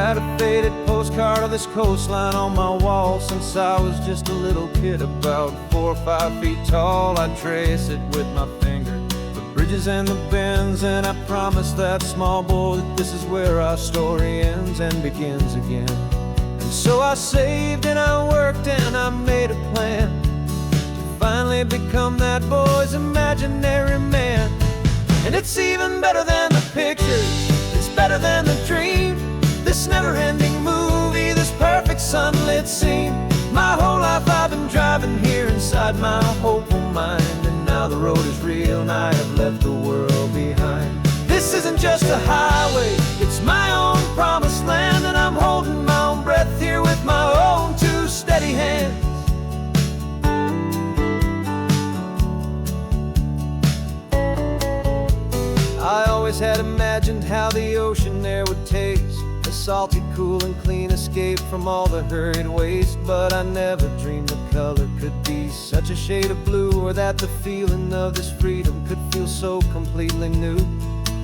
had a faded postcard of this coastline on my wall since I was just a little kid, about 4 or 5 feet tall. I'd trace it with my finger, the bridges and the bends, and I promised that small boy that this is where our story ends and begins again. And so I saved and I worked and I made a plan to finally become that boy's imaginary man. And it's even better than the pictures, it's better than the dream, this never-ending movie, this perfect sunlit scene. My whole life I've been driving here inside my hopeful mind, and now the road is real and I have left the world behind. This isn't just a highway, it's my own promised land, and I'm holding my own breath here with my own 2 steady hands. I always had imagined how the ocean air would taste, a salty, cool and clean escape from all the hurried waste. But I never dreamed the color could be such a shade of blue, or that the feeling of this freedom could feel so completely new.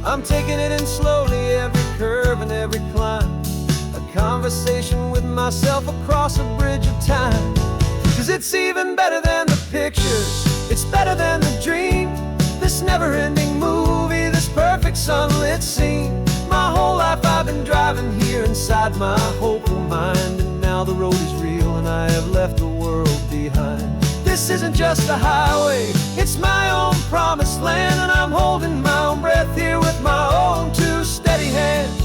I'm taking it in slowly, every curve and every climb, a conversation with myself across a bridge of time. 'Cause it's even better than the pictures, it's better than the dream, this never-ending movie, this perfect sunlit scene. My whole life I've been driving here inside my hopeful mind, and now the road is real and I have left the world behind. This isn't just a highway, it's my own promised land, and I'm holding my own breath here with my own 2 steady hands.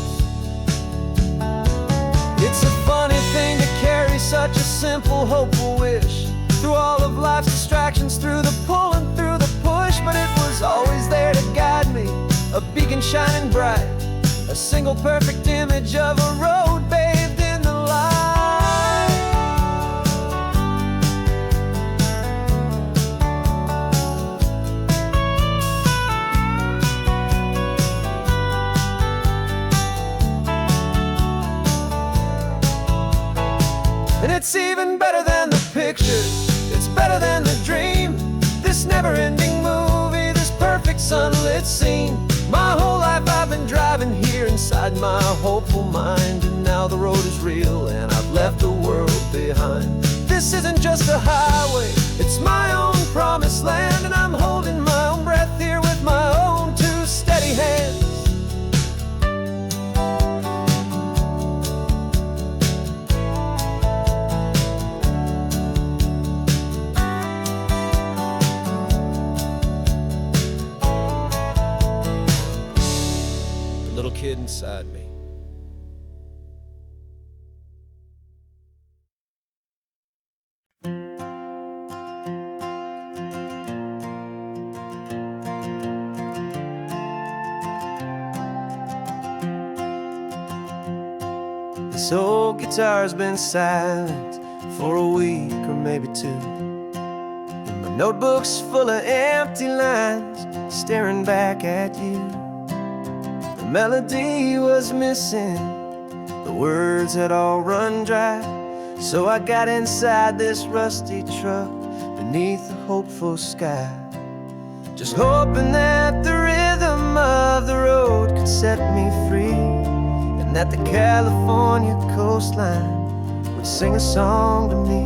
It's a funny thing to carry such a simple, hopeful wish through all of life's distractions, through the pull and through the push, but it was always there to guide me, a beacon shining bright, a single perfect image of a road bathed in the light. And it's even better than the pictures, it's better than the dream, this never-ending movie, this perfect sunlit scene. My whole life I've been driving here inside my hopeful mind, and now the road is real and I've left the world behind. This isn't just a highway, it's my own promised land, and I'm holding my own breath here with my own 2 steady hands. Little kid inside me. This old guitar's been silent for a week or maybe 2, and my notebook's full of empty lines staring back at you. The melody was missing, the words had all run dry, so I got inside this rusty truck beneath the hopeful sky, just hoping that the rhythm of the road could set me free, and that the California coastline would sing a song to me.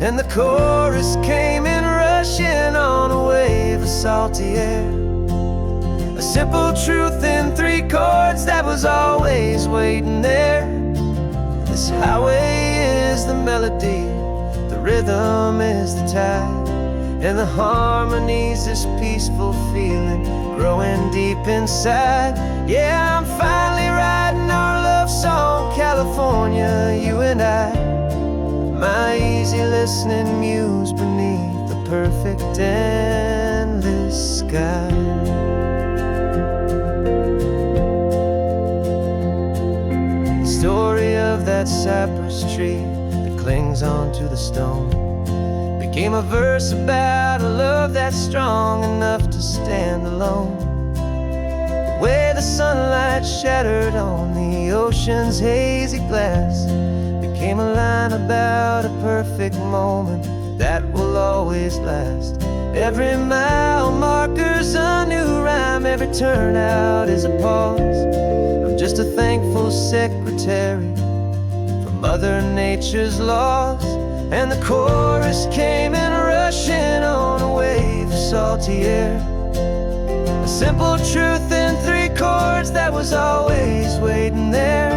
And the chorus came in rushing on a wave of salty air, a simple truth in 3 chords that was always waiting there. This highway is the melody, the rhythm is the tide, and the harmony's this peaceful feeling growing deep inside. Yeah, I'm finally writing our love song, California, you and I, my easy listening muse beneath the perfect endless sky. Story of that cypress tree that clings onto the stone became a verse about a love that's strong enough to stand alone. The way the sunlight shattered on the ocean's hazy glass became a line about a perfect moment that will always last. Every mile marker's there's a new rhyme, every turnout is a pause. I'm just a thankful secretary for Mother Nature's laws. And the chorus came in rushing on a wave of salty air. A simple truth in 3 chords that was always waiting there.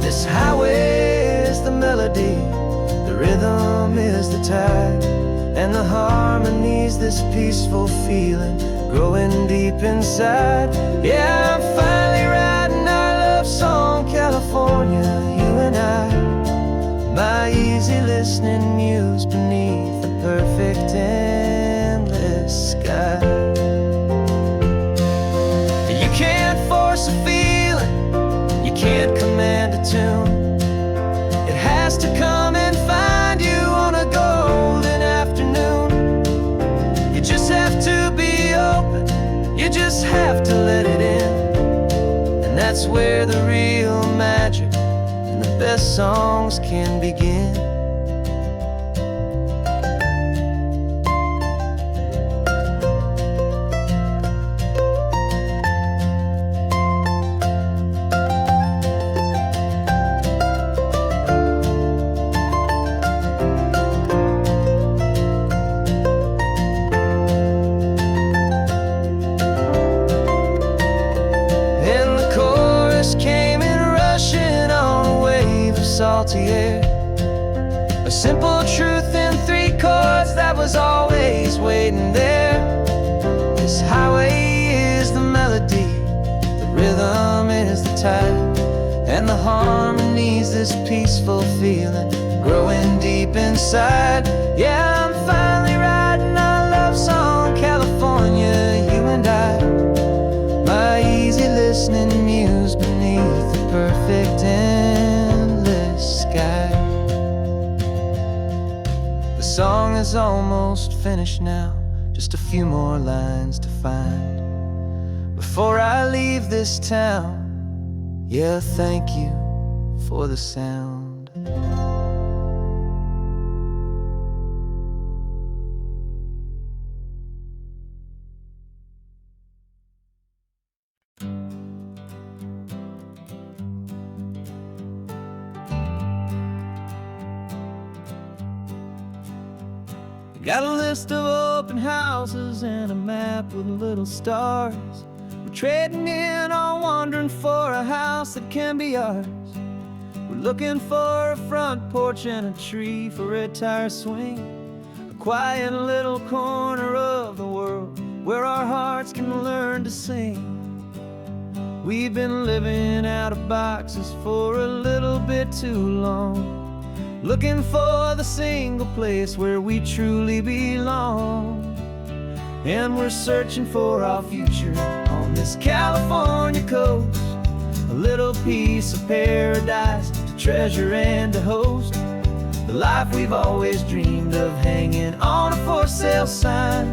This highway is the melody, the rhythm is the tide, and the harmony's this peaceful feeling growing deep inside. Yeah, I'm finally writing our love song, California, you and I. My easy listening muse beneath the perfect endless sky. You can't force a feeling, you can't command a tune. It has to come and find you on a golden afternoon. You just have to be open, you just have to let it in. And that's where the real magic and the best songs can begin. Salty air, a simple truth in 3 chords that was always waiting there. This highway is the melody, the rhythm is the tide, and the harmony's this peaceful feeling growing deep inside. Yeah, I'm finally writing our love song, California, you and I. My easy listening muse beneath the perfect sky. The song is almost finished now, just a few more lines to find before I leave this town. Yeah, thank you for the sound. Got a list of open houses and a map with little stars. We're trading in or wandering for a house that can be ours. We're looking for a front porch and a tree for a tire swing, a quiet little corner of the world where our hearts can learn to sing. We've been living out of boxes for a little bit too long, looking for the single place where we truly belong. And we're searching for our future on this California coast, a little piece of paradise to treasure and to host, the life we've always dreamed of hanging on a for sale sign,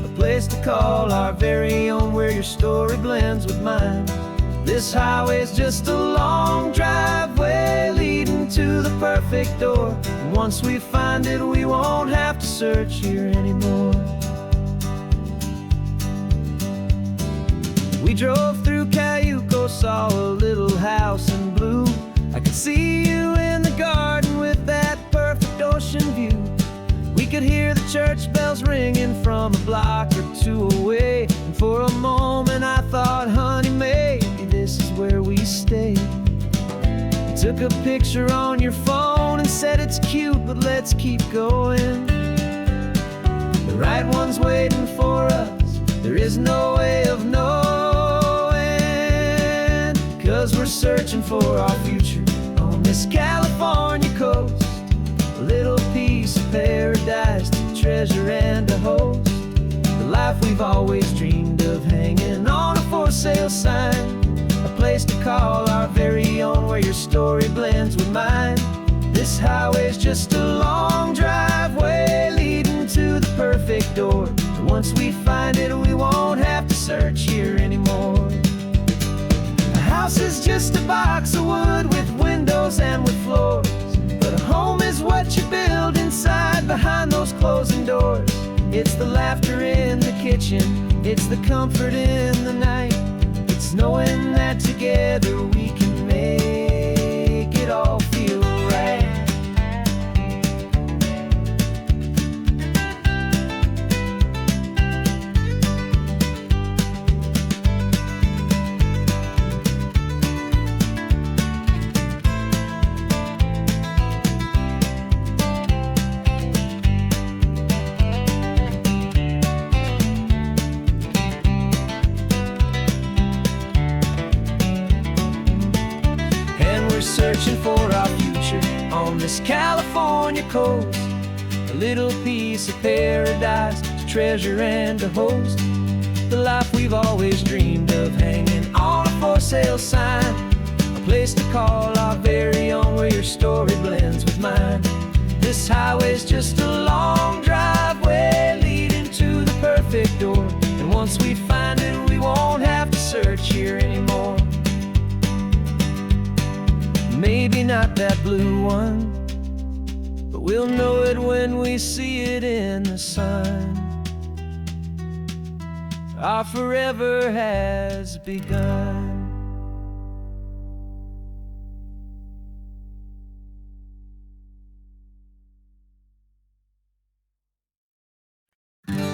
a place to call our very own where your story blends with mine. This highway's just a long driveway leading to the perfect door. And once we find it, we won't have to search here anymore. We drove through Cayuco, saw a little house in blue. I could see you in the garden with that perfect ocean view. We could hear the church bells ringing from a block or 2 away. And for a moment I thought, honey, maybe this is where we stay. You took a picture on your phone and said it's cute, but let's keep going. The right one's waiting for us, there is no way of knowing, 'cause we're searching for our future on this California coast, a little piece of paradise to treasure and to host, the life we've always dreamed of hanging on a for sale sign, a place to call our very own where your story blends with mine. This highway's just a long driveway leading to the perfect door. And once we find it, we won't have to search here anymore. A house is just a box of wood with windows and with floors, but a home is what you build inside behind those closing doors. It's the laughter in the kitchen, it's the comfort in the night. It's knowing that together we can make it all feel right. Searching for our future on this California coast, a little piece of paradise to treasure and to host. The life we've always dreamed of, hanging on a for sale sign, a place to call our very own, where your story blends with mine. This highway's just a long driveway leading to the perfect door, and once we find it, we won't have to search here anymore. Maybe not that blue one, but we'll know it when we see it in the sun. Our forever has begun.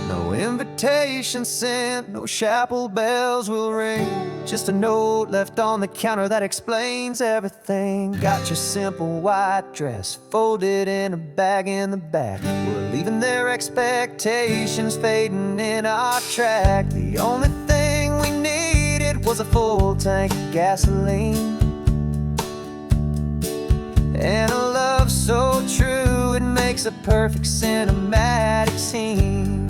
No invitation sent, no chapel bells will ring, just a note left on the counter that explains everything. Got your simple white dress folded in a bag in the back. We're leaving their expectations fading in our track. The only thing we needed was a full tank of gasoline, and a love so true it makes a perfect cinematic scene.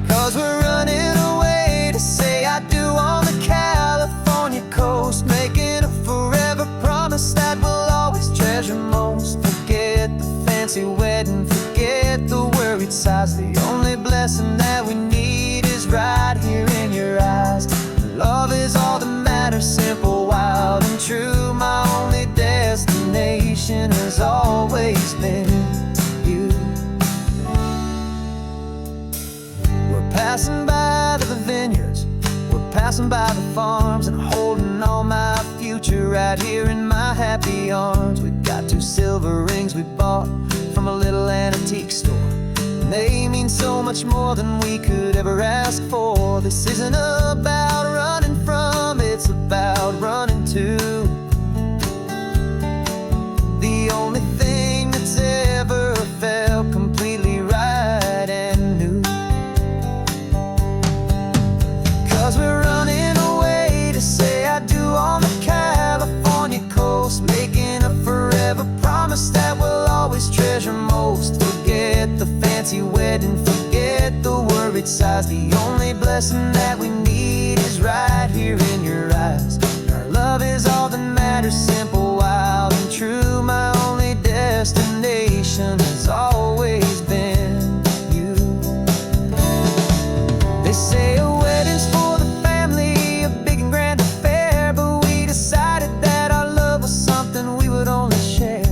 'Cause we're running away to say I do on the California coast, making a forever promise that we'll always treasure most. Forget the fancy wedding, forget the worried sighs. The only blessing that we need is right here in your eyes. Love is all that matters, simple, wild, and true. My only destination has always been you. We're passing by the vineyards, we're passing by the farms, and holding on my future right here in my happy arms. We've got 2 silver rings we bought from a little antique store, and they mean so much more than we could ever ask for. This isn't about running from, it's about running to the only thing that's ever felt completely right and new. 'Cause we're running away to say I do on the California coast, making a forever promise that we'll always treasure most. Forget the fancy wedding, forget the worried sighs. The only blessing that we need is right here in your eyes. Our love is all that matters, simple, wild, and true. My only destination has always been you. They say a wedding's for the family, a big and grand affair, but we decided that our love was something we would only share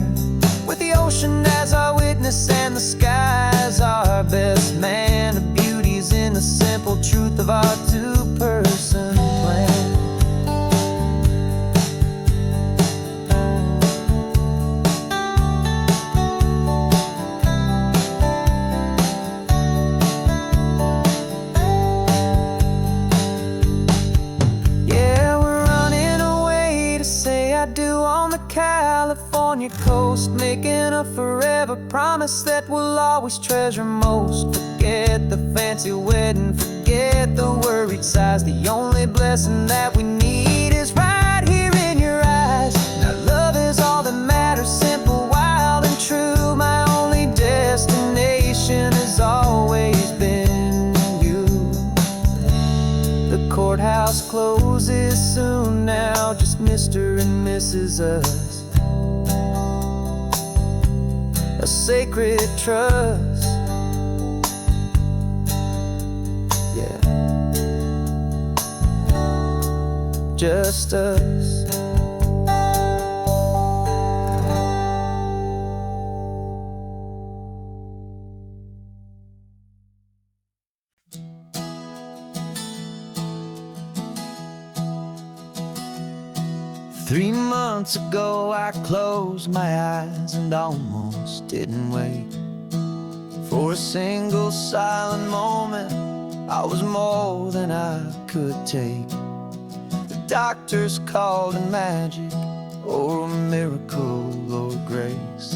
with the ocean as our witness and the sky as our best man. The beauty's in the simple truth of our 2-person plan. Yeah, we're running away to say I do on the California coast, making a forever promise that we'll always treasure most. Forget the fancy wedding, forget the worried sighs. The only blessing that we need is right here in your eyes. Now love is all that matters, simple, wild, and true. My only destination has always been you. The courthouse closes soon now, just Mr. and Mrs. Us. A sacred trust, yeah, just us. 3 months ago I closed my eyes and almost didn't wake. For a single silent moment, I was more than I could take. The doctors called it magic, or a miracle, or grace.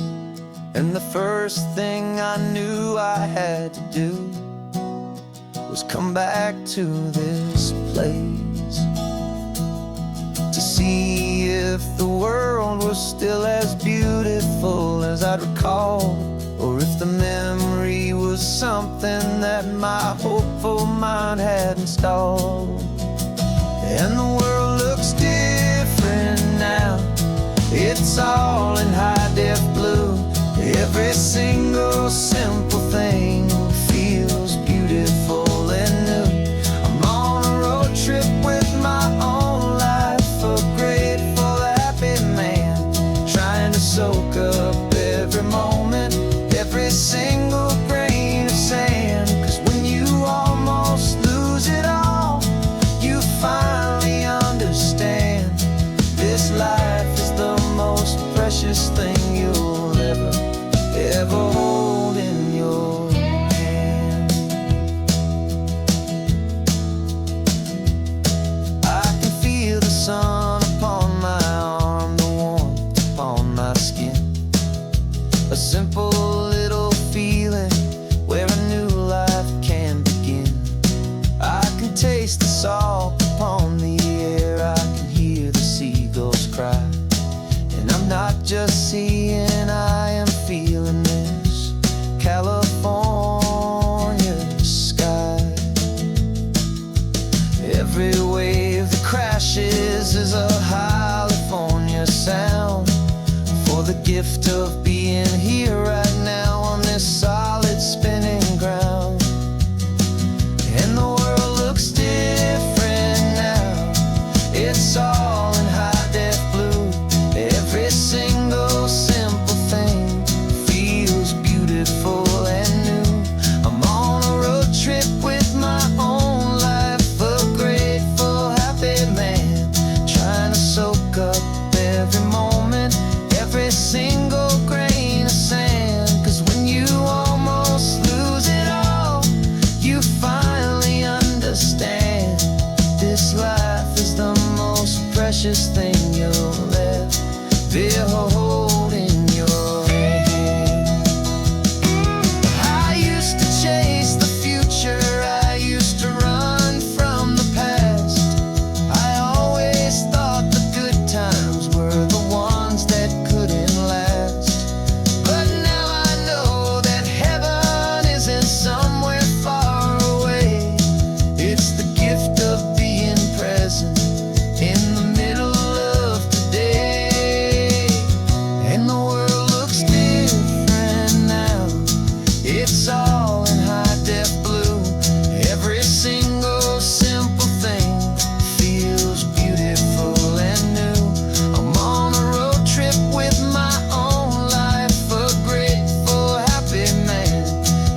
And the first thing I knew I had to do was come back to this place, to see if the world was still as beautiful as I'd recall, or if the memory was something that my hopeful mind had installed. And the world looks different now, it's all in high-def blue. Every single simple thing feels beautiful and new. I'm on a road trip with my own life, a grateful, happy man, trying to soak up every moment, every single grain of sand. 'Cause when you almost lose it all, you finally understand this life is the most precious thing you'll ever hold in your hand. I can feel the sun upon my arm, the warmth upon my skin, a simple little feeling where a new life can begin. I can taste the salt upon the air, I can hear the seagulls cry, and I'm not just seeing, I am feeling this California sky. Every wave that crashes is a California sound, for the gift of being here right now on this solid spinning ground. And the world looks different now, it's all in high-def blue. Every single simple thing feels beautiful and new. I'm on a road trip with my own life, a grateful, happy man, trying to soak up every moment, every single grain of sand. 'Cause when you almost lose it all, you finally understand this life is the most precious thing you'll ever hold in your hand. I used to chase the future, I used to run from the past. I always thought the good times were the ones that couldn't last. But now I know that heaven isn't somewhere far away. It's the gift of being present in the middle of today. And the world looks different now, it's all in high-def blue. Every single simple thing feels beautiful and new. I'm on a road trip with my own life, a grateful, happy man,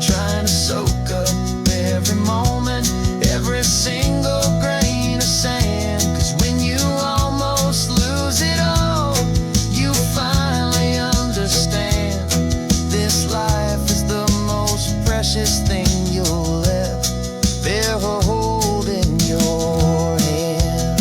trying to soak up every moment, every single grain of sand. 'Cause when you almost lose it all, you finally understand this life is the most precious thing you'll ever hold in your hand.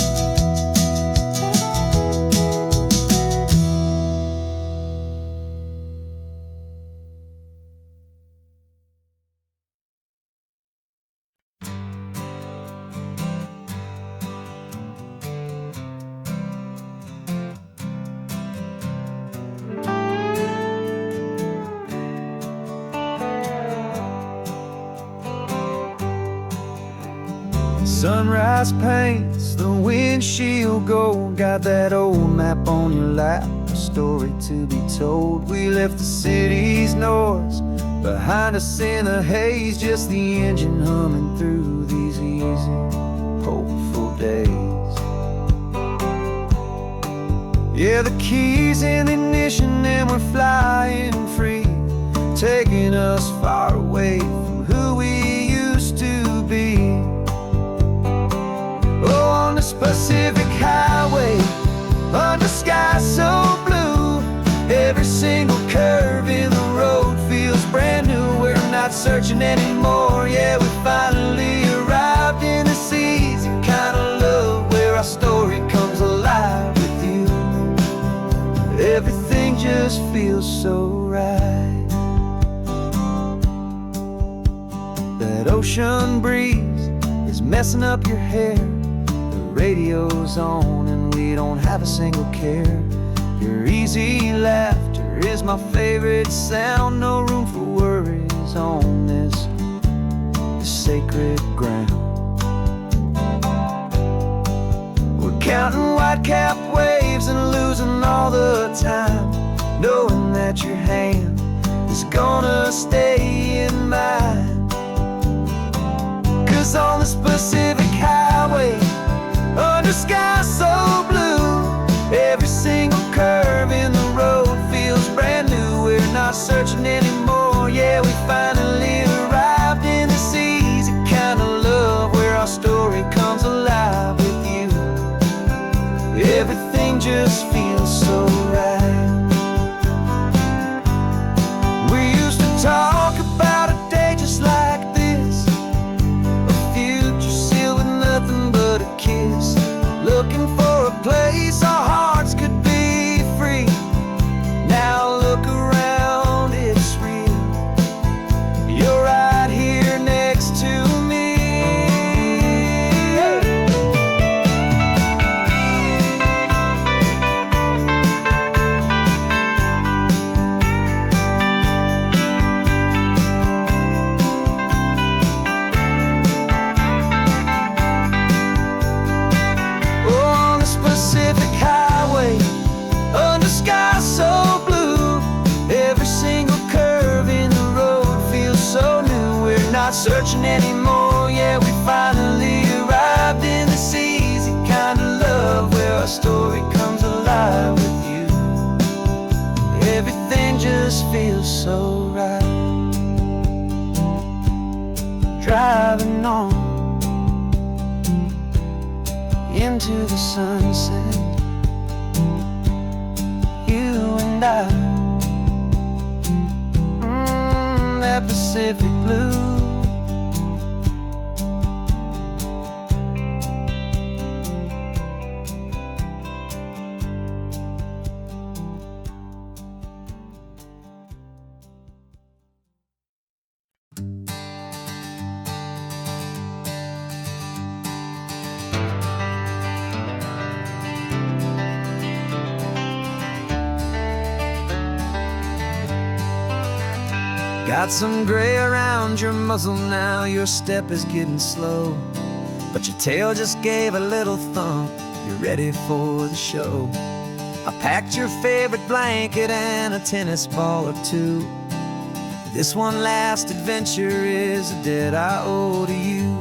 Sunrise paints the windshield gold, got that old map on your lap, a story to be told. We left the city's noise behind us in the haze, just the engine humming through these easy, hopeful days. Yeah, the keys in the ignition and we're flying free, taking us far away from who we used to be. Oh, on this Pacific highway, under sky so blue. Every single curve in the road feels brand new. We're not searching anymore, yeah, we finally arrived in this easy kind of love where our story comes alive with you. Everything just feels so right. That ocean breeze is messing up your hair. The radio's on and we don't have a single care. Your easy laughter is my favorite sound. No room for worries on this sacred ground. We're counting white-capped waves and losing all the time, knowing that your hand is gonna stay in mine. 'Cause on this Pacific highway, under sky so blue, every single curve in the road feels brand new. We're not searching anymore, yeah, we finally arrived in this easy kind of love where our story comes alive with you. Everything just feels so right. We used to talk about a day just like this, a future sealed with nothing but a kiss, looking for a place our hearts could be free. Now look around, it's real. You're right here next to me. On this Pacific highway, under sky so blue, every single curve in the road feels so new. We're not searching anymore, yeah, we finally arrived in this easy kind of love where our story comes alive with you. Everything just feels so right. Driving on into the sunset, you and I, that Pacific blue. Got some gray around your muzzle now, your step is getting slow, but your tail just gave a little thump, you're ready for the show. I packed your favorite blanket and a tennis ball or two. This one last adventure is a debt I owe to you.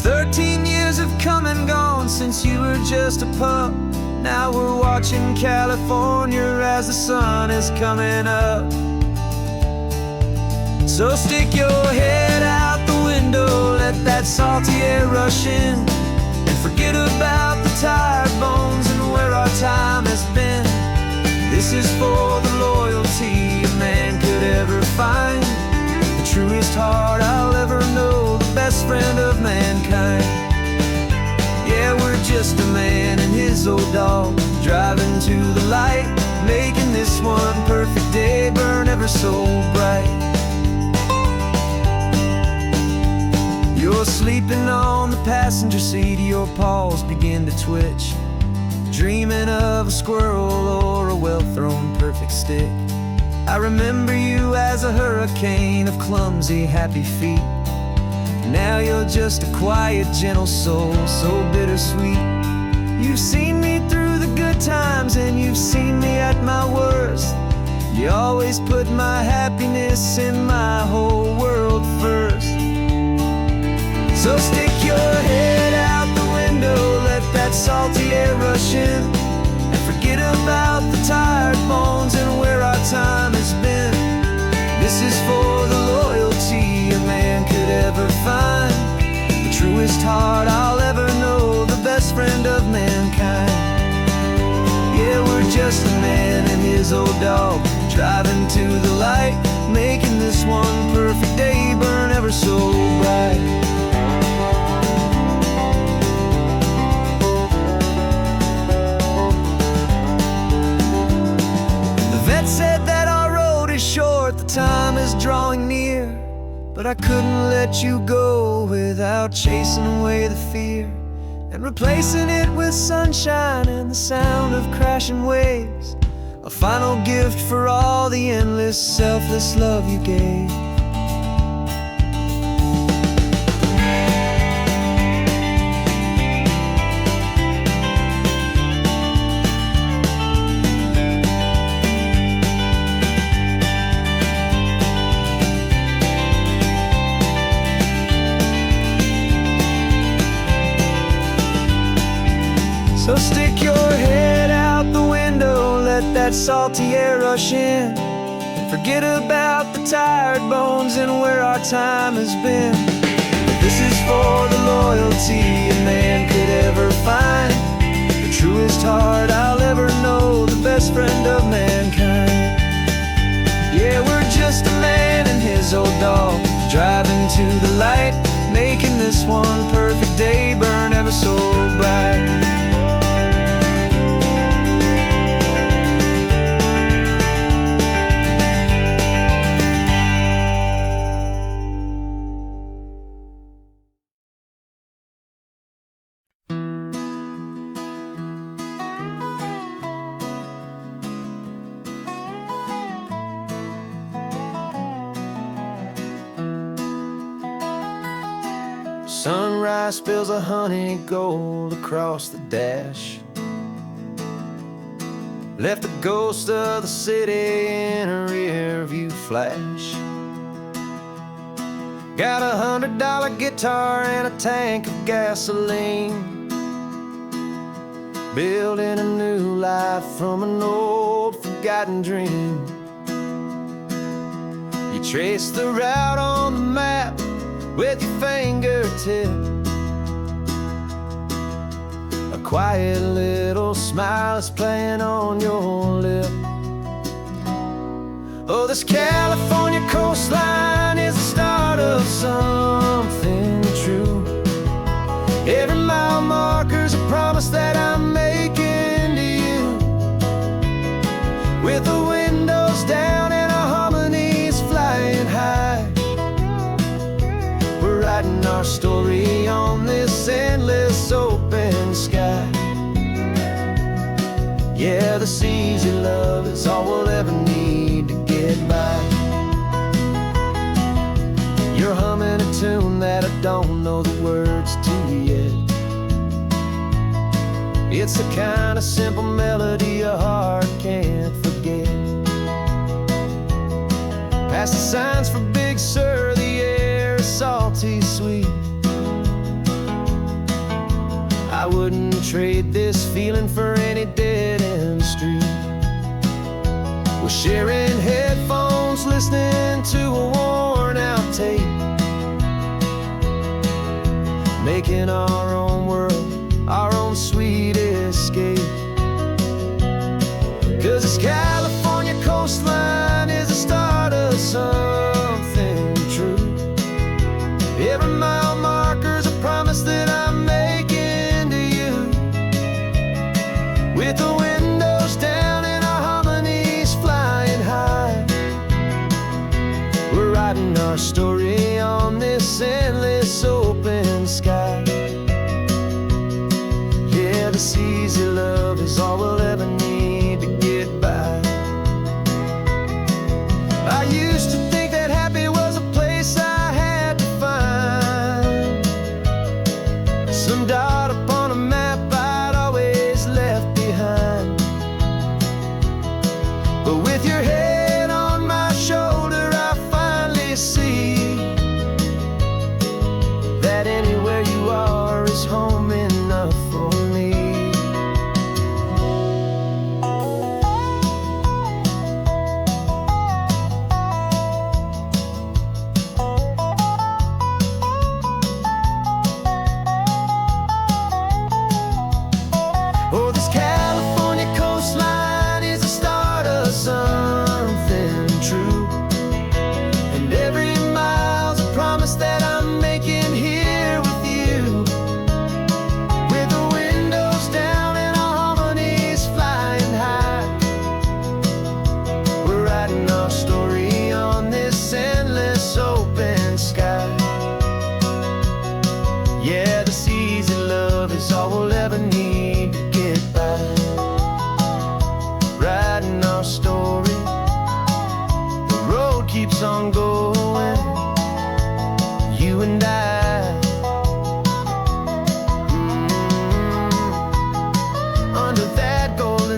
13 years have come and gone since you were just a pup. Now we're watching California as the sun is coming up. So stick your head out the window, let that salty air rush in, and forget about the tired bones and where our time has been. This is for the loyalty a man could ever find, the truest heart I'll ever know, the best friend of mankind. Yeah, we're just a man and his old dog, driving to the light, making this one perfect day burn ever so bright. You're sleeping on the passenger seat, your paws begin to twitch, dreaming of a squirrel or a well-thrown perfect stick. I remember you as a hurricane of clumsy, happy feet. Now you're just a quiet, gentle soul, so bittersweet. You've seen me through the good times and you've seen me at my worst. You always put my happiness in my whole world first. So stick your head out the window, let that salty air rush in, and forget about the tired bones and where our time has been. This is for the loyalty a man could ever find, the truest heart I'll ever know, the best friend of mankind. his old dog, driving to the light, making this one perfect day burn ever so bright. The vet said that our road is short, the time is drawing near, but I couldn't let you go without chasing away the fear and replacing it with sunshine and the sound of crashing waves, a final gift for all the endless, selfless love you gave. So stick your head out the window, let that salty air rush in, and forget about the tired bones and where our time has been. This is for the loyalty a man could ever find, the truest heart I'll ever know, the best friend of mankind. Yeah, we're just a man and his old dog, driving to the light, making this one perfect day burn ever so bright. Sunrise spills a honey gold across the dash, left the ghost of the city in a rear view flash. Got $100 guitar and a tank of gasoline, building a new life from an old forgotten dream. You trace the route on the map with your fingertip, a quiet little smile is playing on your lip. Oh, this California coastline is the start of something true. Every mile marker's a promise that I'm making to you, with the windows down and our harmonies flying high. Writing our story on this endless open sky. Yeah, this easy love is all we'll ever need to get by. You're humming a tune that I don't know the words to yet. It's the kind of simple melody a heart can't forget. Past the signs for Big Sur, the air is salty sweet. I wouldn't trade this feeling for any dead-end street. We're sharing headphones, listening to a worn-out tape, making our own world, our own sweet escape. 'Cause this California coastline is the start of something true. Every mile marker's a promise that I'm making to you, with the windows down and our harmonies flying high. We're writing our story on this endless open sky. Yeah, this easy love is all we'll ever need to get by. I used to think that happy was a place I had to find, some dot upon a map I'd always left behind. But with your head on my shoulder, I finally see that anywhere you are is home enough for me. Oh, this California coastline is the start of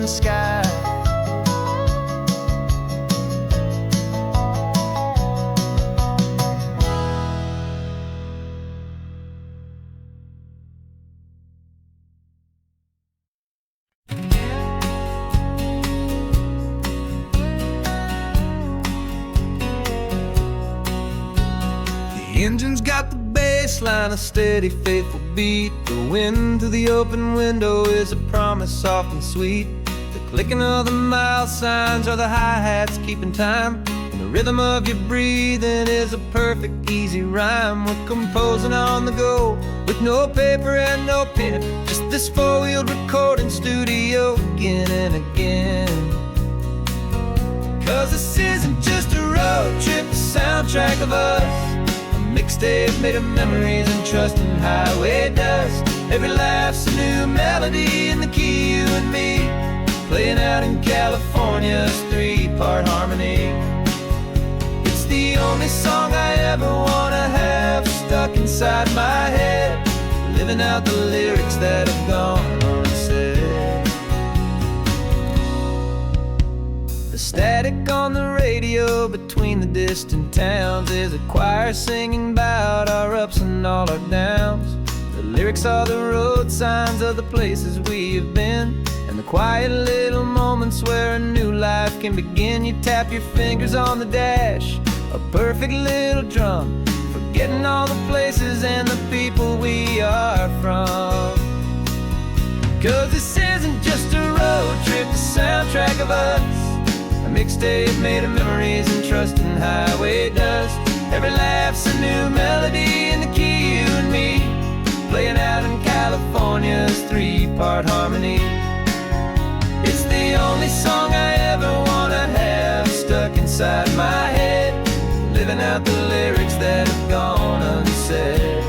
sky. The engine's got the bass line, a steady, faithful beat. The wind through the open window is a promise soft and sweet. The clicking of the mile signs are the hi-hats keeping time. And the rhythm of your breathing is a perfect, easy rhyme. We're composing on the go with no paper and no pen, just this four-wheeled recording studio again and again. 'Cause this isn't just a road trip, the soundtrack of us. Mixtape made of memories and trust in highway dust. Every laugh's a new melody in the key, you and me, playing out in California's three-part harmony. It's the only song I ever wanna have stuck inside my head, living out the lyrics that have gone unsaid. The static on the radio between the distant towns is a choir singing about our ups and all our downs. The lyrics are the road signs of the places we have been, and the quiet little moments where a new life can begin. You tap your fingers on the dash, a perfect little drum, forgetting all the places and the people we are from. 'Cause this isn't just a road trip, the soundtrack of us. A mixtape made of memories and trust in highway dust. Every laugh's a new melody in the key, you and me, playing out in California's three-part harmony. It's the only song I ever wanna have stuck inside my head, living out the lyrics that have gone unsaid.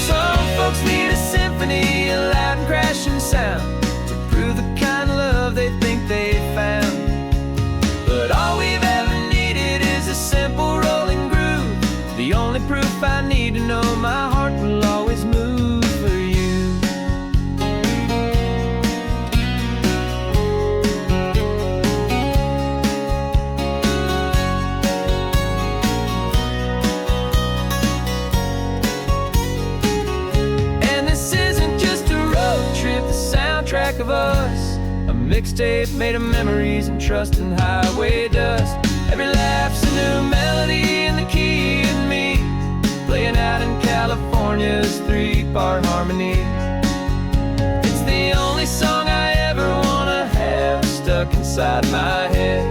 Some folks need a symphony, a loud and crashing sound, the kind of love they think they found. But all we've ever needed is a simple rolling groove, the only proof I need to know my heart will always move for you. And this isn't just a road trip, the soundtrack of us. A mixtape made of memories and trust in highway dust. Every laugh's a new melody in the key, and me, playing out in California's three-part harmony. It's the only song I ever wanna have stuck inside my head,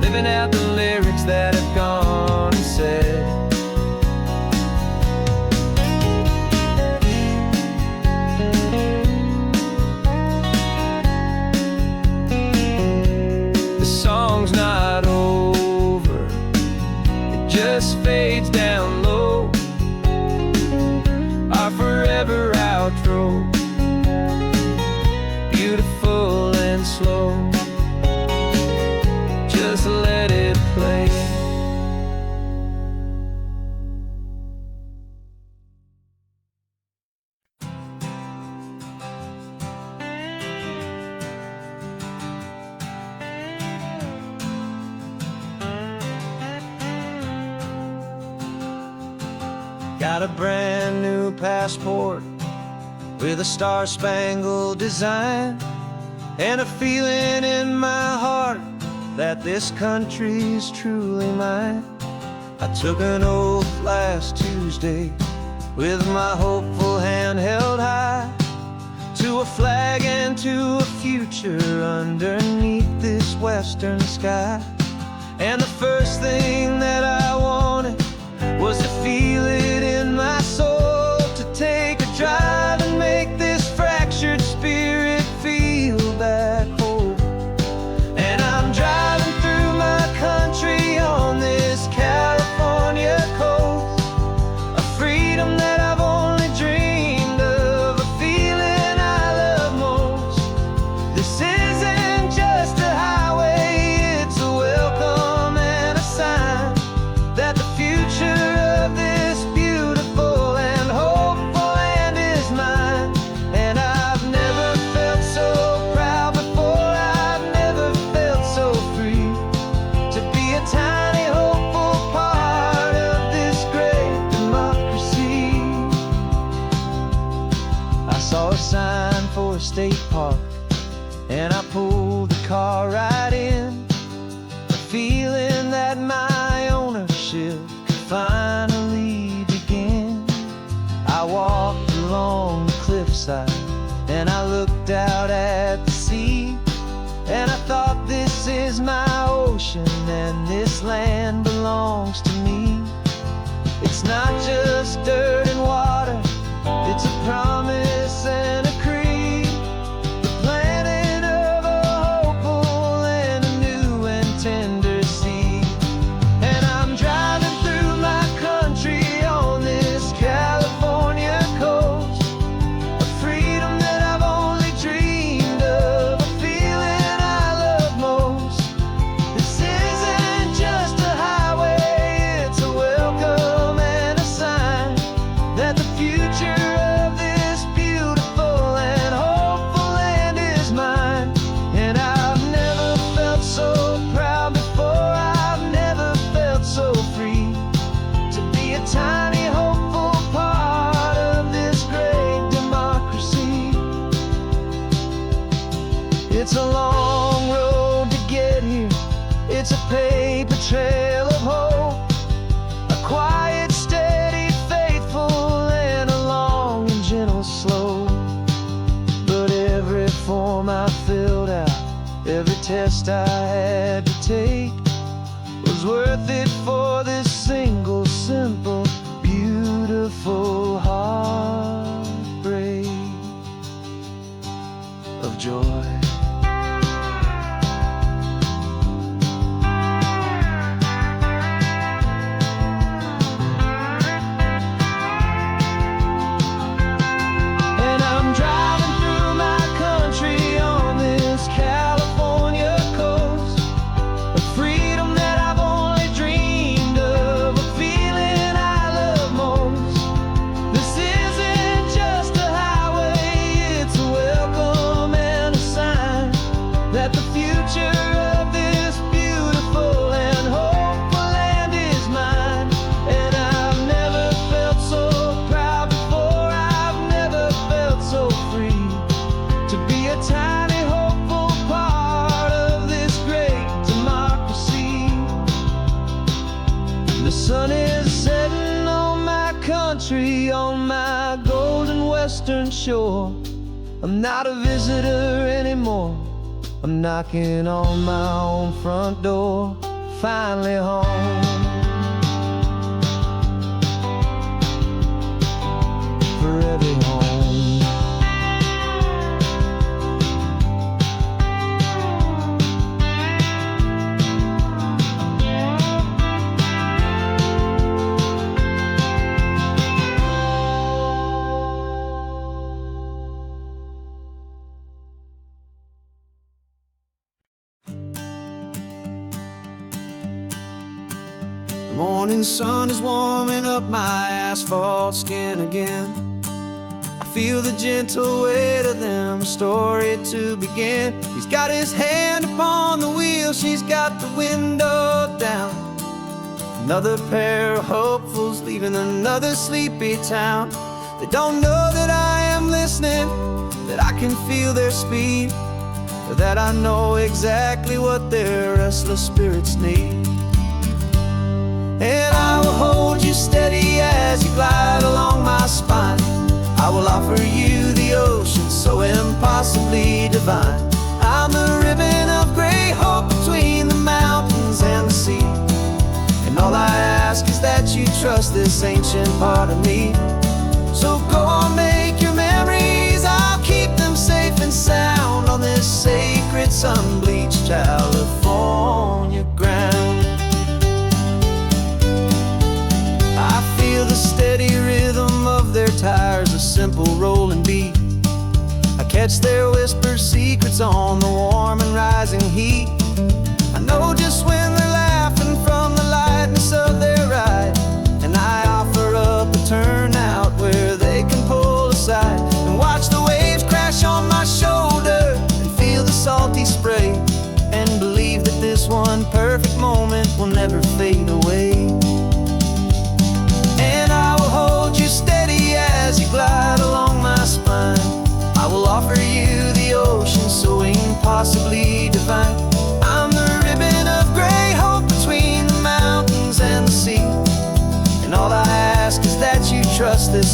living out the lyrics that have gone and said. Song's not over, it just fades down low, our forever outro, beautiful and slow, just let it play. Got a brand new passport with a star-spangled design, and a feeling in my heart that this country's truly mine. I took an oath last Tuesday with my hopeful hand held high, to a flag and to a future underneath this western sky. And the first thing that I wanted was to feel it in my soul, to take a drive and make this fractured spirit feel back home. And I'm driving through my country on this California coast, a freedom that I've only dreamed of, a feeling I love most. This isn't just a highway, it's a welcome and a sign Saw a sign for a state park, and I pulled the car right in, feeling that my ownership could finally begin. I walked along the cliffside and I looked out at the sea, and I thought, this is my ocean and this land belongs to me. It's not just dirt and water, it's a promise and a creed, the planting of a hopeful and a new and tender seed. And I'm driving through my country on this California coast, a freedom that I've only dreamed of, a feeling I love most. This isn't just a highway, it's a welcome and a sign that the future of this beautiful and hopeful land is mine. And I've never felt so proud before, I've never felt so free to be a tiny hopeful part of this great democracy. It's a long road to get here, it's a paper trail of hope, a quiet, steady, faithful, and a long and gentle slope. But every form I filled out, every test I had to take, was worth it for this single, simple, beautiful heartbreak of joy. And I'm driving through my country on this California coast, a freedom that I've only dreamed of, a feeling I love most. This isn't just a highway, it's a welcome and a sign that the future of this beautiful and hopeful land is mine. And I've never felt so proud before, I've never felt so free to be a tiny hopeful part of this great democracy. The sun is setting on my country, on my golden western shore. I'm not a visitor anymore, I'm knocking on my own front door, finally home. Forever home. The morning sun is warming up my asphalt skin again. I feel the gentle weight of them, a story to begin. He's got his hand upon the wheel, she's got the window down. Another pair of hopefuls leaving another sleepy town. They don't know that I am listening, that I can feel their speed, or that I know exactly what their restless spirits need. And I will hold you steady as you glide along my spine. I will offer you the ocean so impossibly divine. I'm the ribbon of gray hope between the mountains and the sea, and all I ask is that you trust this ancient part of me. So go on, make your memories, I'll keep them safe and sound on this sacred sun-bleached California ground. I feel the steady rhythm of their tires, a simple rolling beat. I catch their whispered secrets on the warm and rising heat. I know just when they're laughing from the lightness of their ride, and I offer up a turnout where they can pull aside and watch the waves crash on my shoulder and feel the salty spray, and believe that this one perfect moment will never fade away. And I will hold you steady as you glide along my spine.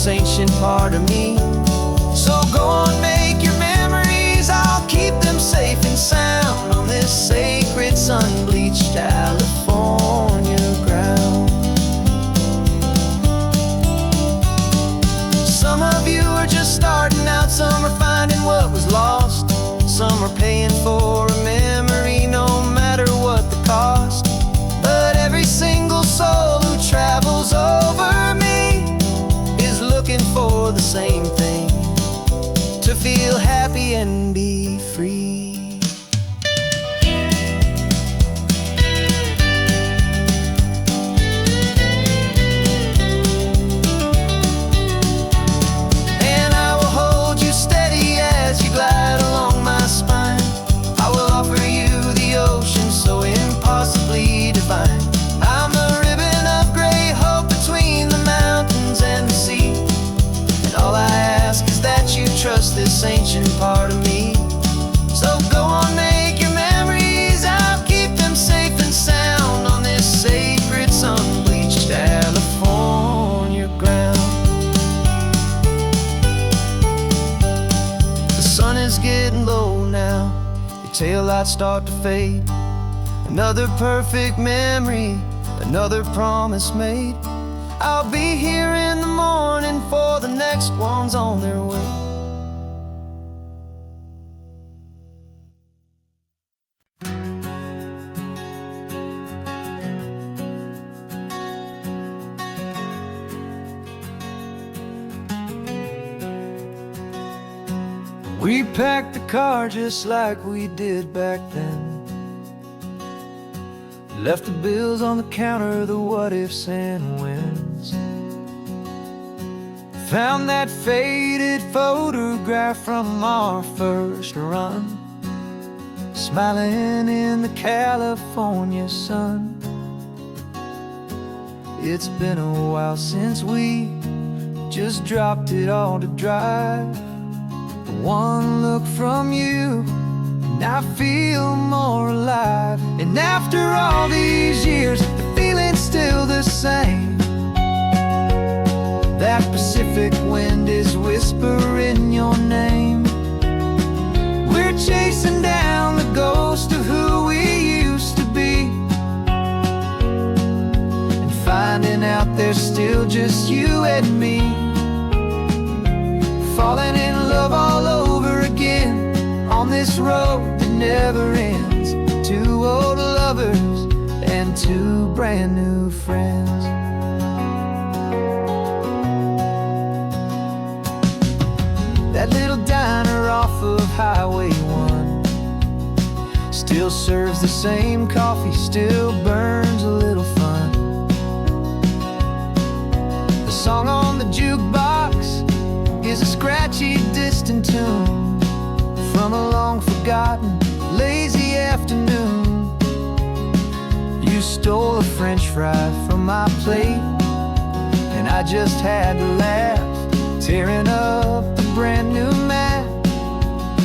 this ancient part of me. So go on, make your memories, I'll keep them safe and sound on this sacred sun-bleached California ground. Some of you are just starting out, some are finding what was lost, some are paying for a memory no matter what the cost. But every single soul who travels over me is looking for the same thing: to feel happy and be free. And I will hold you steady as you glide along my spine. I will offer you the ocean so impossibly divine. I'm the ribbon of gray hope between the mountains and the sea. And all I ask is that you trust this ancient part of me. So go on, make your memories, I'll keep them safe and sound on this sacred sun-bleached California ground. The sun is getting low now, your taillights start to fade. Another perfect memory, another promise made. I'll be here in the morning for the next ones on their way. We packed the car just like we did back then. Left the bills on the counter, the what ifs and whens. Found that faded photograph from our first run, smiling in the California sun. It's been a while since we just dropped it all to drive. One look from you and I feel more alive. And after all these years, the feeling's still the same. That Pacific wind is whispering your name. We're chasing down the ghost of who we used to be, and finding out there's still just you and me. Falling in love all over again on this road that never ends. Two old lovers and two brand new friends. That little diner off of Highway 1 still serves the same coffee, still burns a little fun. The song on the jukebox is a scratchy, distant tune from a long-forgotten, lazy afternoon. You stole a French fry from my plate, and I just had to laugh, tearing up the brand new map.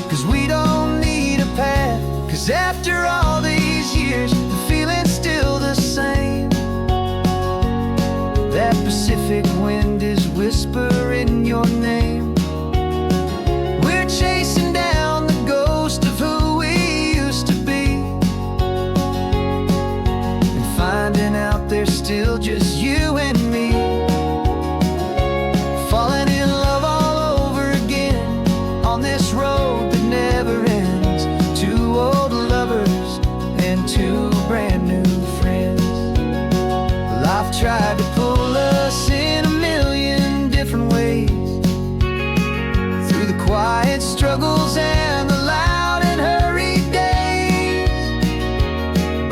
'Cause we don't need a path, 'cause after all these years, the feeling's still the same. That Pacific wind is whispering your name. We're chasing down the ghost of who we used to be, and finding out there's still just you and me. Falling in love all over again on this road that never ends. Two old lovers and two brand new friends. Life tried to pull us in a million different ways, through the quiet struggles and the loud and hurried days.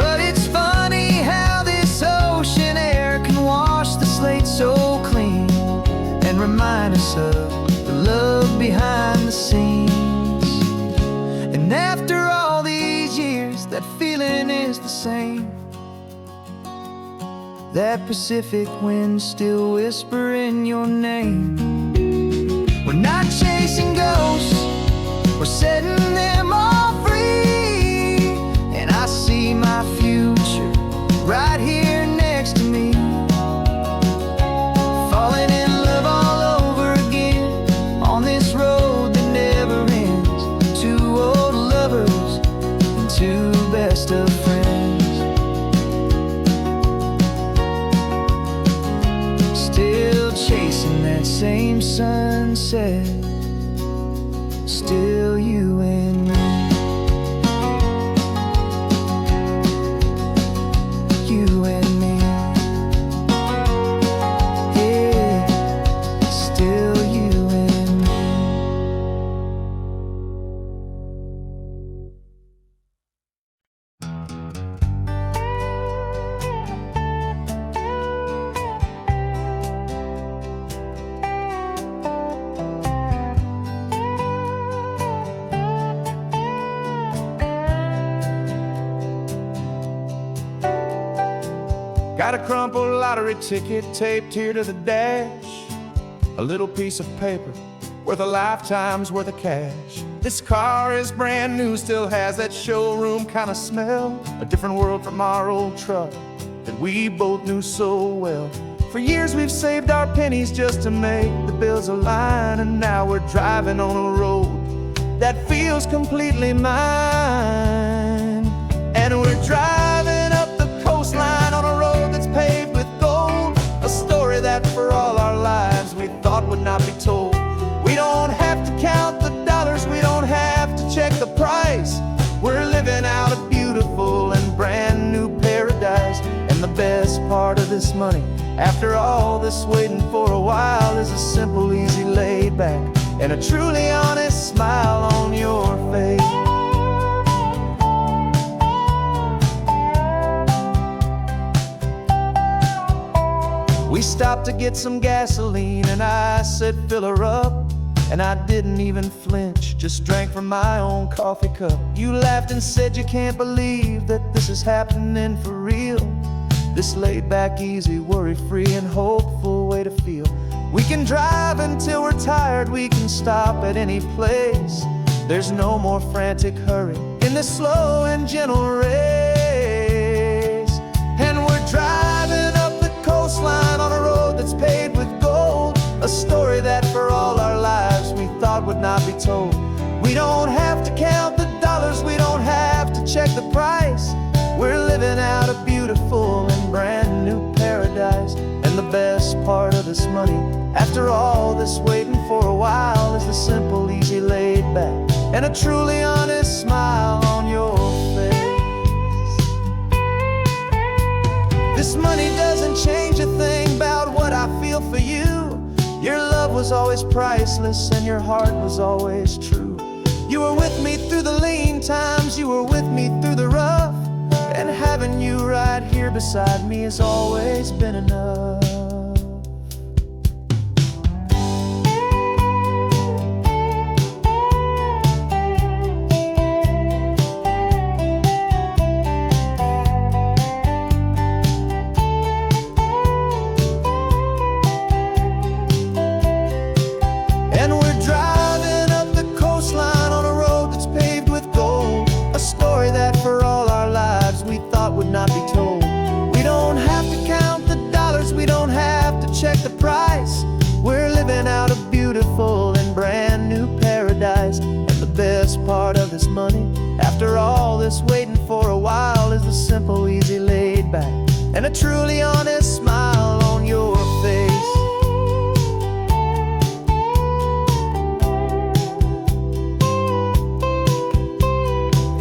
But it's funny how this ocean air can wash the slate so clean and remind us of the love behind the scenes. And after all these years, that feeling is the same. That Pacific wind still whispering your name. We're not chasing ghosts, we're setting them all free. And I see my future right here next to me. Falling in love all over Got a crumpled lottery ticket taped here to the dash, a little piece of paper worth a lifetime's worth of cash. This car is brand new, still has that showroom kind of smell, a different world from our old truck that we both knew so well. For years we've saved our pennies just to make the bills align, and now we're driving on a road that feels completely mine. And we're driving up the coastline on a road that's paved with gold, a story that for all our lives we thought would not be told. We don't have to count the dollars, we don't have to check the price. We're living out a beautiful and brand new paradise. And the best part of this money, after all this waiting for a while, is a simple, easy, laid back, and a truly honest smile on your face. We stopped to get some gasoline, and I said, fill her up. And I didn't even flinch, just drank from my own coffee cup. You laughed and said you can't believe that this is happening for real. This laid back, easy, worry-free and hopeful way to feel. We can drive until we're tired, we can stop at any place. There's no more frantic hurry in this slow and gentle race. And we're driving up the coastline on a road that's paved with gold, a story that for all our lives we thought would not be told. We don't have to count the dollars, we don't have to check the price. We're living out a beautiful and brand new paradise. And the best part of this money, after all this waiting for a while, is the simple, easy, laid back, and a truly honest smile on your face. This money doesn't change a thing about what I feel for you. Your love was always priceless and your heart was always true. You were with me through the lean times, you were with me through the rough, and having you right here beside me has always been enough. Would not be told. We don't have to count the dollars, we don't have to check the price. We're living out a beautiful and brand new paradise. And the best part of this money, after all this waiting for a while, is the simple, easy, laid back, and a truly honest smile on your face.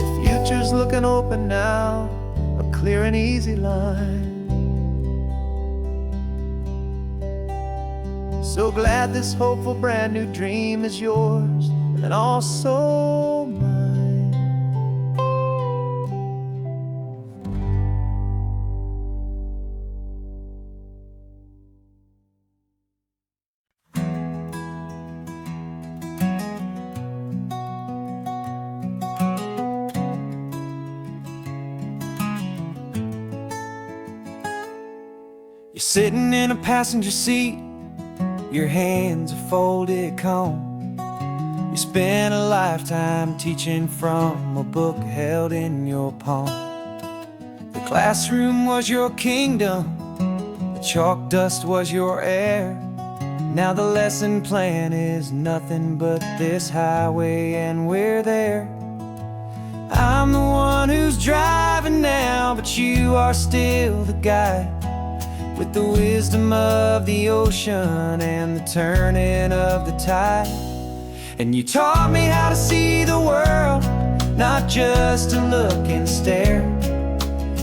The future's looking open now, clear and easy line. So glad this hopeful brand new dream is yours and also mine. You're sitting in a passenger seat, your hands are folded calm. You spent a lifetime teaching from a book held in your palm. The classroom was your kingdom, the chalk dust was your air. Now the lesson plan is nothing but this highway, and we're there. I'm the one who's driving now, but you are still the guide, with the wisdom of the ocean and the turning of the tide. And you taught me how to see the world, not just to look and stare.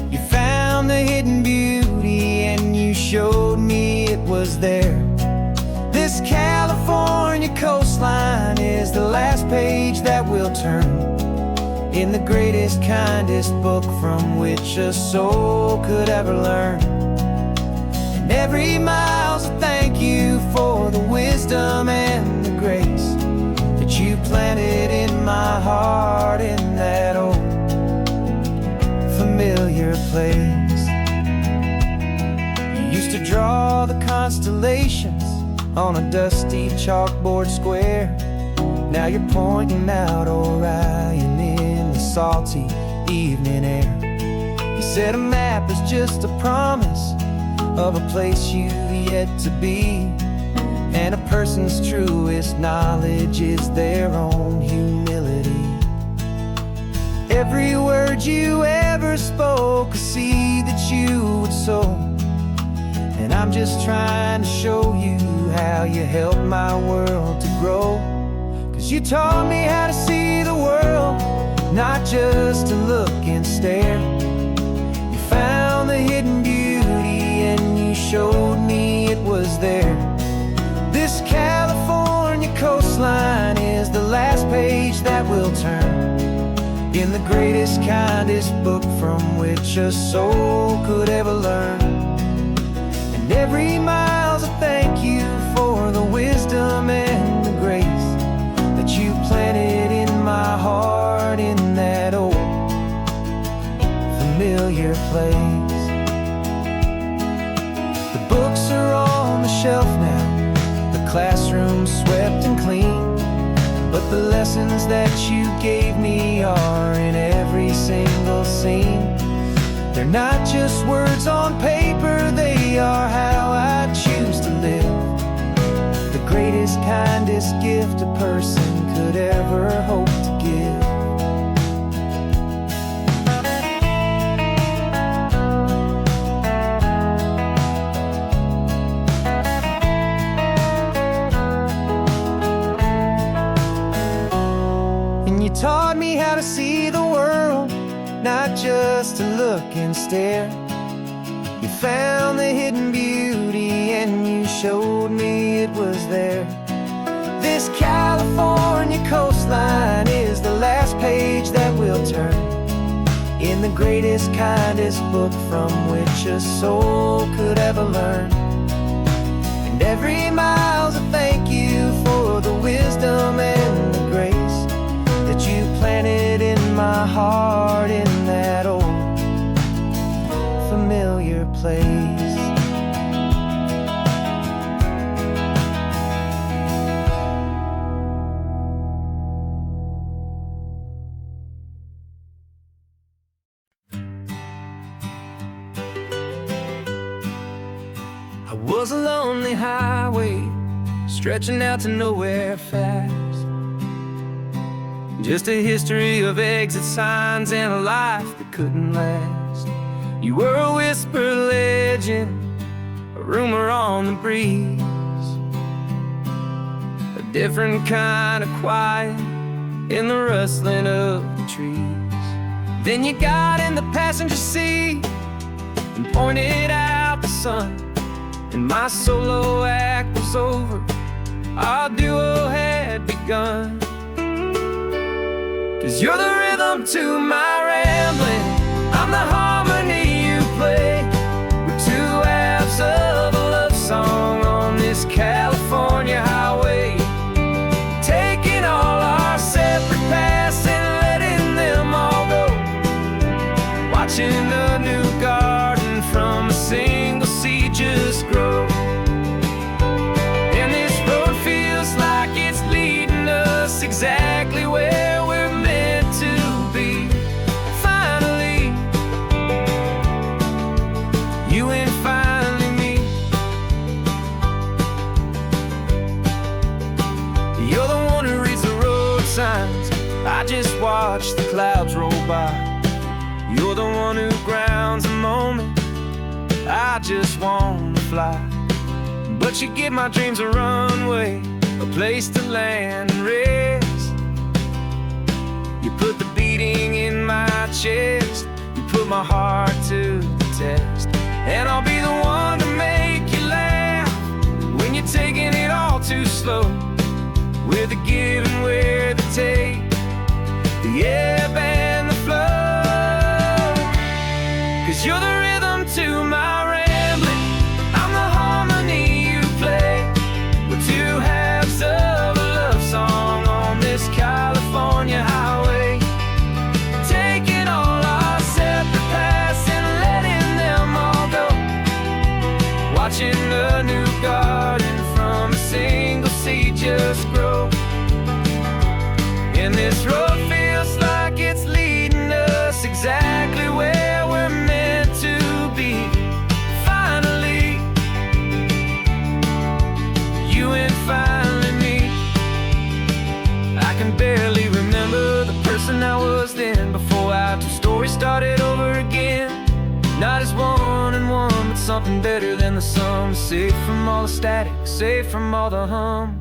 You found the hidden beauty and you showed me it was there. This California coastline is the last page that we'll turn in the greatest, kindest book from which a soul could ever learn. Every mile's a thank you for the wisdom and the grace that you planted in my heart in that old familiar place. draw the constellations on a dusty chalkboard square. Now you're pointing out Orion in the salty evening air. You said a map is just a promise of a place you've yet to be, and a person's truest knowledge is their own humility. Every word you ever spoke, a seed that you would sow, and I'm just trying to show you how you helped my world to grow. 'Cause you taught me how to see the world, not just to look and stare. You found the hidden beauty and you showed me it was there. This California coastline is the last page that we'll turn in the greatest, kindest book from which a soul could ever learn. And every mile's a thank you for the wisdom and the grace that you planted in my heart in that old familiar place. The books are on the shelf now, the classroom swept and clean, but the lessons that you gave me are in every single scene. They're not just words on paper, they are how I choose to live. The greatest, kindest gift a person could ever hope to give. Taught me how to see the world, not just to look and stare. You found the hidden beauty and you showed me it was there. This California coastline is the last page that we'll turn in the greatest, kindest book from which a soul could ever learn. And every mile's a thank you for the wisdom and the grace that you planted in my heart in that old familiar place. I was a lonely highway stretching out to nowhere fast. Just a history of exit signs and a life that couldn't last. You were a whisper legend, a rumor on the breeze, a different kind of quiet in the rustling of the trees. Then you got in the passenger seat and pointed out the sun, and my solo act was over, our duo had begun. 'Cause you're the rhythm to my rambling, I'm the harmony you play. We're two halves of a love song on this California highway, taking all our separate paths and letting them all go, watching a new garden from a single seed just grow. And this road feels like it's leading us exactly where we're to be. Finally, you and finally me. You're the one who reads the road signs, I just watch the clouds roll by. You're the one who grounds the moment, I just want to fly. But you give my dreams a runway, a place to land and rest. You put the beating in my chest, you put my heart to the test. And I'll be the one to make you laugh when you're taking it all too slow, with the give and with the take, the ebb and the flow. 'Cause you're the rhythm to my rambling, I'm the harmony you play. We're two halves of a love song on this California highway, taking all our separate paths and letting them all go, watching started over again. Not as one and one, but something better than the sum. Safe from all the static, safe from all the hum.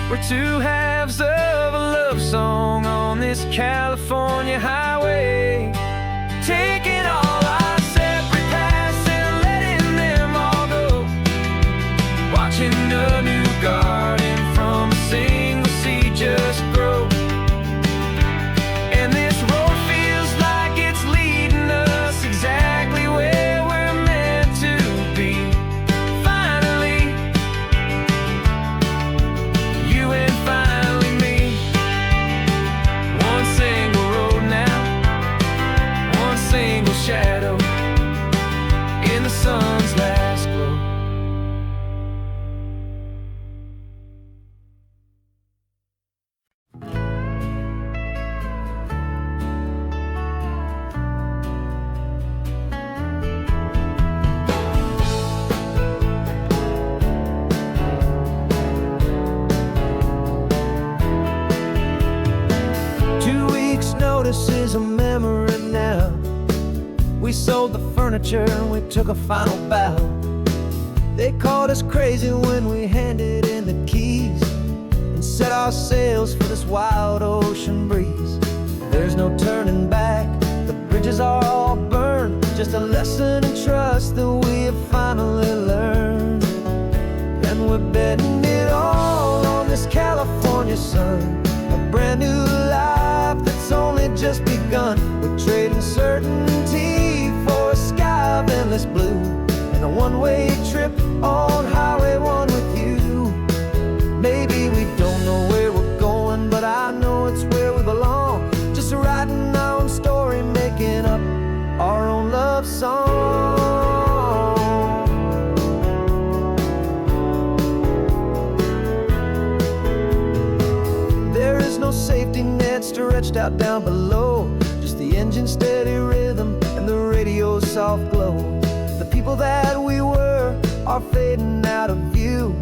We're two halves of a love song on this California highway, taking all our separate paths and letting them all go, watching a new garden from a single seed just grow. And this road feels like it's leading us exactly where we're meant to be. Finally me, one single road now, one single shadow in the sun's last glow. 2 weeks' notice is a memory now. We sold the furniture and we took a final bow. They called us crazy when we handed in the keys and set our sails for this wild ocean breeze. There's no turning back, the bridges are all burned. Just a lesson in trust that we have finally learned. And we're betting it all on this California sun, a brand new life that's only just begun. We're trading certainty for a sky of endless blue and a one-way trip on Highway 1 with you. Maybe we don't know where we're going, but I know it's where we belong. Just writing our own story, making up our own love song. There is no safety net stretched out down below, just the engine's steady rhythm and the radio's soft glow. The people that we were are fading out of view,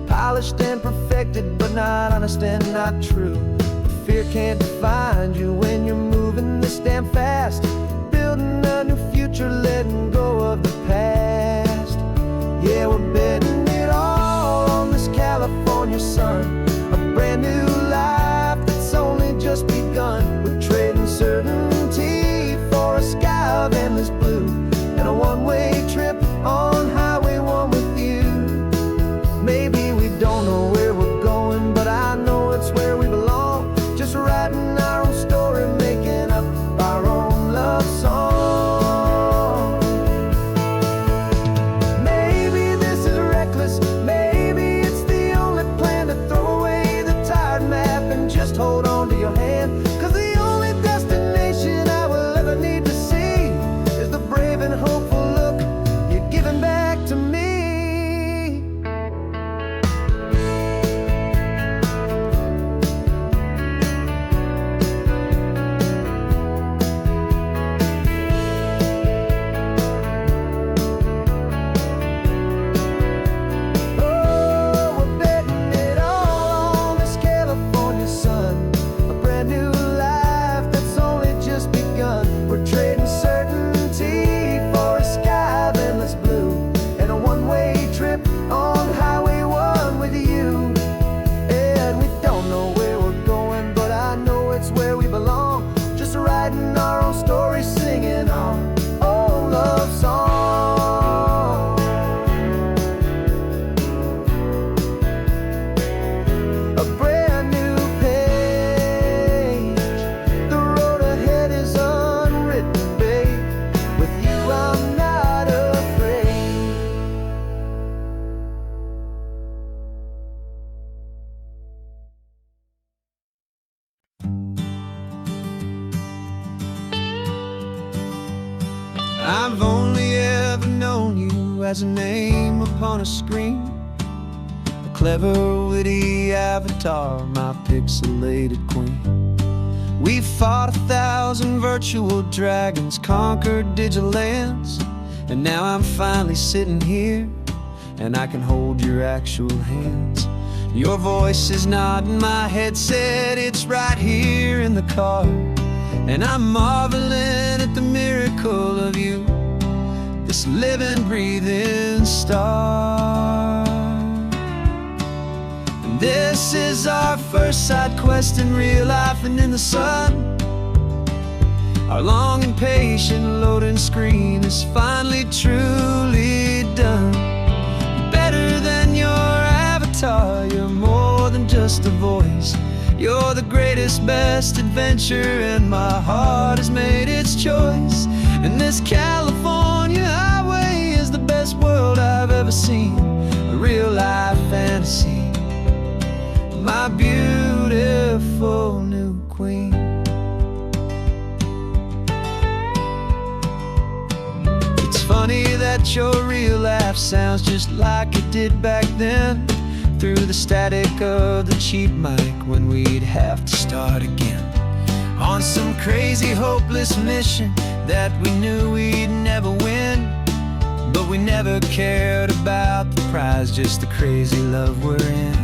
polished and perfected, but not honest and not true. Fear can't define you when you're moving this damn fast, building a new future, letting go of the past. Yeah, we're betting it all on this California sun, a brand new life that's only just begun. We're trading certainty for a sky of endless blue and a one-way trip on Highway 1 with you. Maybe we don't know where we're going, but I know it's where we belong. Just writing our own story, making up our own love song. Maybe this is reckless, maybe it's the only plan to throw away the tired map and just hold on to your hand. 'Cause the only destination I will ever need to see is the brave and hopeful look you're giving back to me. I've only ever known you as a name upon a screen, a clever, witty avatar, my pixelated queen. We fought 1,000 virtual dragons, conquered digital lands, and now I'm finally sitting here, and I can hold your actual hands. Your voice is not in my headset, it's right here in the car, and I'm marveling at the miracle of you, this living, breathing star. And this is our first side quest in real life and in the sun. Our long and patient loading screen is finally truly done. Better than your avatar, you're more than just a voice. You're the greatest, best adventure, and my heart has made its choice. And this California highway is the best world I've ever seen, a real life fantasy, my beautiful new queen. It's funny that your real life sounds just like it did back then, through the static of the cheap mic when we'd have to start again, on some crazy hopeless mission that we knew we'd never win. But we never cared about the prize, just the crazy love we're in.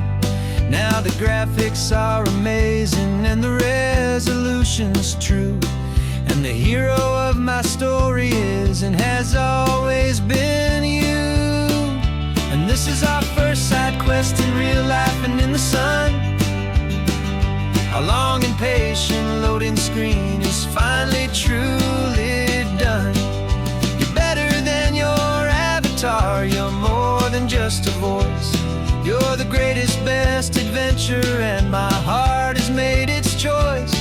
Now the graphics are amazing and the resolution's true, and the hero of my story is and has always been you. And this is our first side quest in real life and in the sun. Our long and patient loading screen is finally truly done. You're better than your avatar, you're more than just a voice. You're the greatest, best adventure, and my heart has made its choice.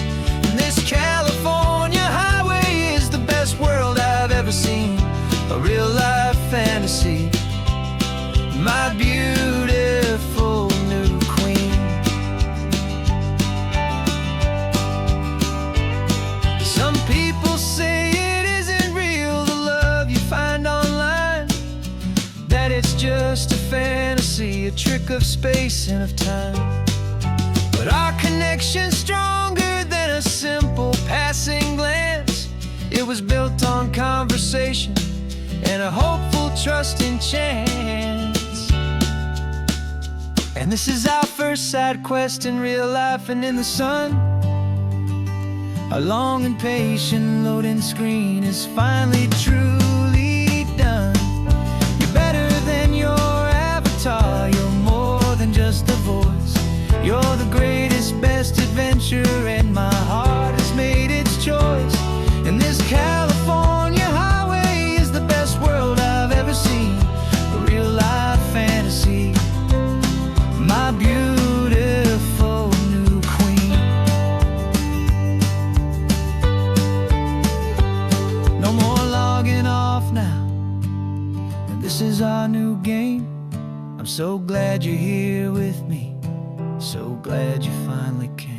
And this California highway is the best world I've ever seen, a real life fantasy, my beautiful new queen. Some people say it isn't real, the love you find online, that it's just a fantasy, a trick of space and of time. But our connection's stronger than a simple passing glance. It was built on conversation and a hopeful, trusting chance. And this is our first side quest in real life and in the sun. Our long and patient loading screen is finally truly done. You're better than your avatar, you're more than just a voice. You're the greatest, best adventure, and my heart has made its choice. And this California highway is the best world I've ever seen, a real life fantasy, my beautiful new queen. No more logging off now, and this is our new game. I'm so glad you're here with me, so glad you finally came.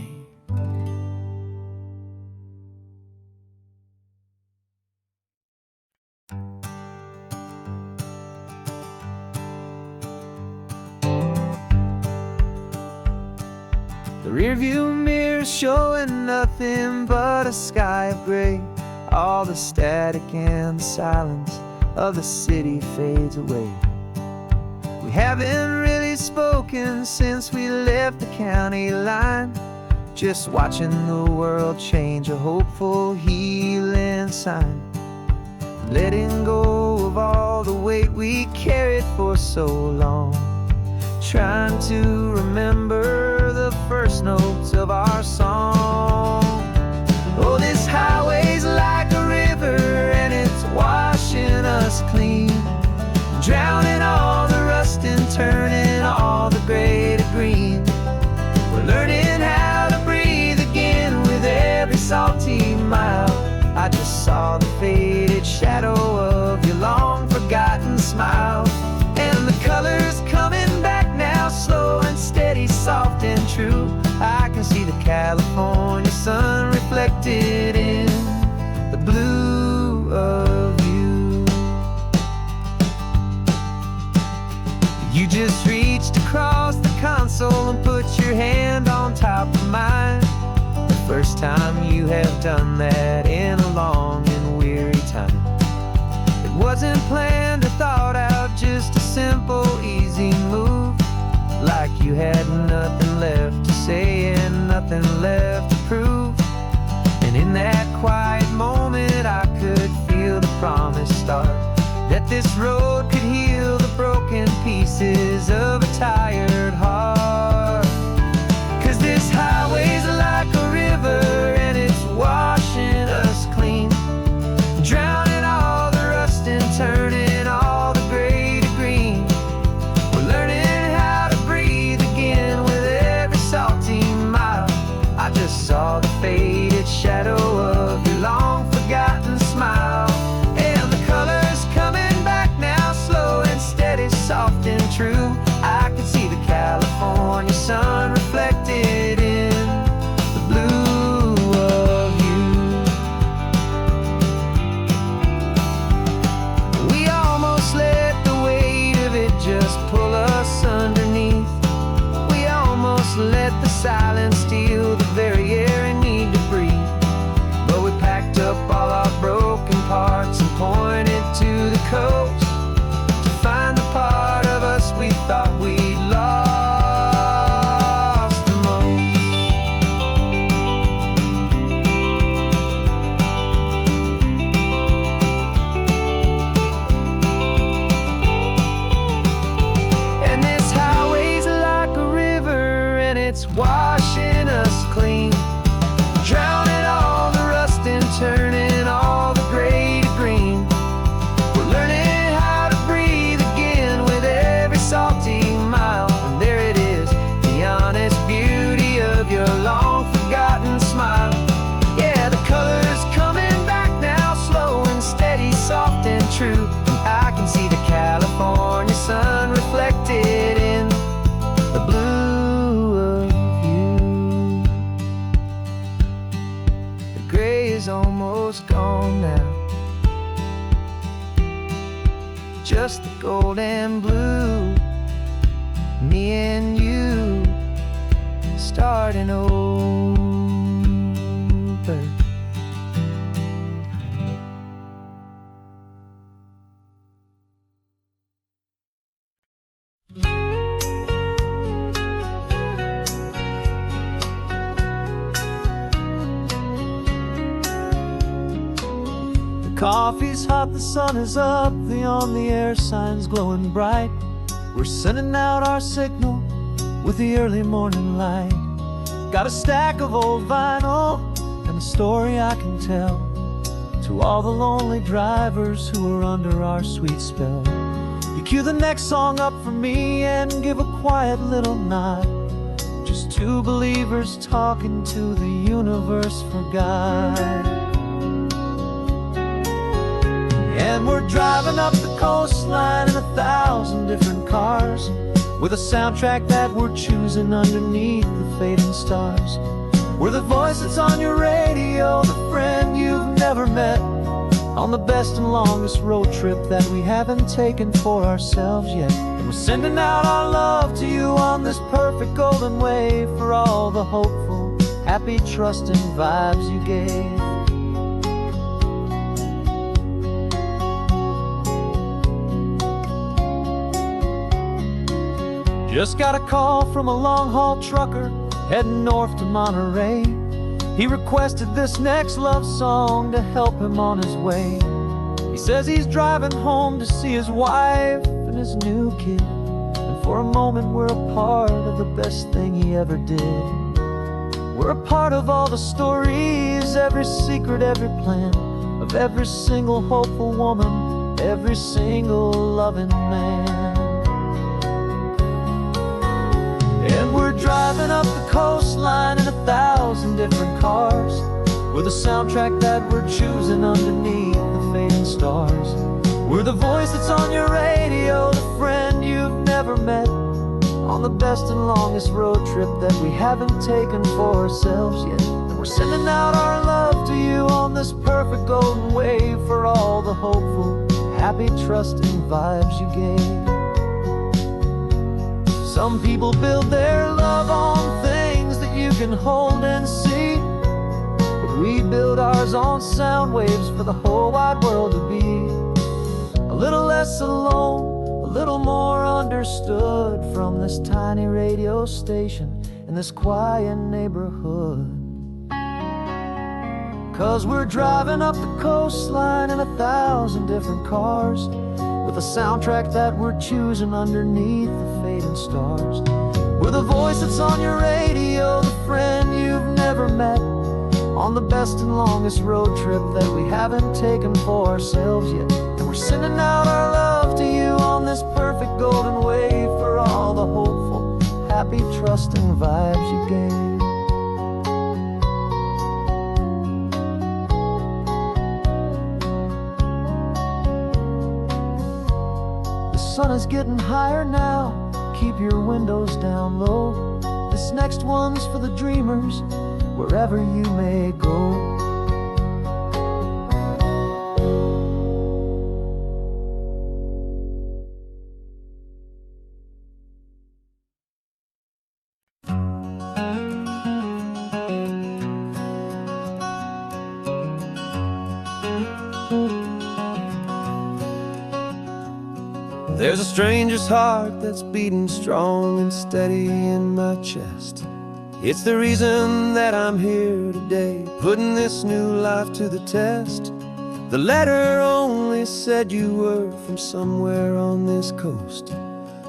The rearview mirror showing nothing but a sky of gray. All the static and the silence of the city fades away. We haven't really spoken since we left the county line, just watching the world change, a hopeful healing sign. Letting go of all the weight we carried for so long, trying to remember the first notes of our song. Oh, this highway's like a river and it's washing us clean, drowning all the rust and turning all the gray to green. We're learning how to breathe again with every salty mile. I just saw the faded shadow of your long forgotten smile, and the colors coming back now, slow and steady, soft and true. I can see the California sun reflected in the blue of you. You just reached across the console and put your hand on top of mine. The first first time you have done that in a long and weary time. It wasn't planned or thought out, just a simple, easy move. Like you had nothing left to say and nothing left to prove. And in that quiet moment I could feel the promise start, that this road could heal the broken pieces of a tired heart. 'Cause this highway's like a river and it's washing us clean, drowning all the rust and turning all the gray to green. We're learning how to breathe again with every salty mile. I just saw the faded shadow of your long forgotten smile, and the colors coming back now, slow and steady, soft and true. I could see the California sun reflected in the blue of you. We almost let the weight of it just pull us underneath. We almost let the silence steal the very air we need to breathe. But we packed up all our broken parts and pointed to the coast to find the part of us we thought we'd lost the most. And this highway's like a river and it's washing us clean, drowning all the rust and turning all the gray to green. We're learning how to breathe again with every salty mile. And there it is, the honest beauty of your long forgotten smile. Yeah, the colors coming back now, slow and steady, soft and true. And I can see the California sun reflected in the blue of you. The gray is almost gone now, just the gold and blue. Me and you starting over. Coffee's hot, the sun is up, the on-the-air sign's glowing bright. We're sending out our signal with the early morning light. Got a stack of old vinyl and a story I can tell to all the lonely drivers who are under our sweet spell. You cue the next song up for me and give a quiet little nod. Just two believers talking to the universe for God. And we're driving up the coastline in 1,000 different cars, with a soundtrack that we're choosing underneath the fading stars. We're the voice that's on your radio, the friend you've never met, on the best and longest road trip that we haven't taken for ourselves yet. And we're sending out our love to you on this perfect golden wave, for all the hopeful, happy, trusting vibes you gave. Just got a call from a long-haul trucker heading north to Monterey. He requested this next love song to help him on his way. He says he's driving home to see his wife and his new kid, and for a moment we're a part of the best thing he ever did. We're a part of all the stories, every secret, every plan, of every single hopeful woman, every single loving man. And we're driving up the coastline in 1,000 different cars, with a soundtrack that we're choosing underneath the fading stars. We're the voice that's on your radio, the friend you've never met, on the best and longest road trip that we haven't taken for ourselves yet. And we're sending out our love to you on this perfect golden wave, for all the hopeful, happy, trusting vibes you gave. Some people build their love on things that you can hold and see, we'd build ours on sound waves for the whole wide world to be a little less alone, a little more understood from this tiny radio station in this quiet neighborhood. 'Cause we're driving up the coastline in 1,000 different cars, with a soundtrack that we're choosing underneath the fading stars. We're the voice that's on your radio, the friend you've never met, on the best and longest road trip that we haven't taken for ourselves yet. And we're sending out our love to you on this perfect golden wave for all the hopeful, happy, trusting vibes you gave. The sun is getting higher now, keep your windows down low. This next one's for the dreamers, wherever you may go. There's a stranger's heart that's beating strong and steady in my chest. It's the reason that I'm here today, putting this new life to the test. The letter only said you were from somewhere on this coast,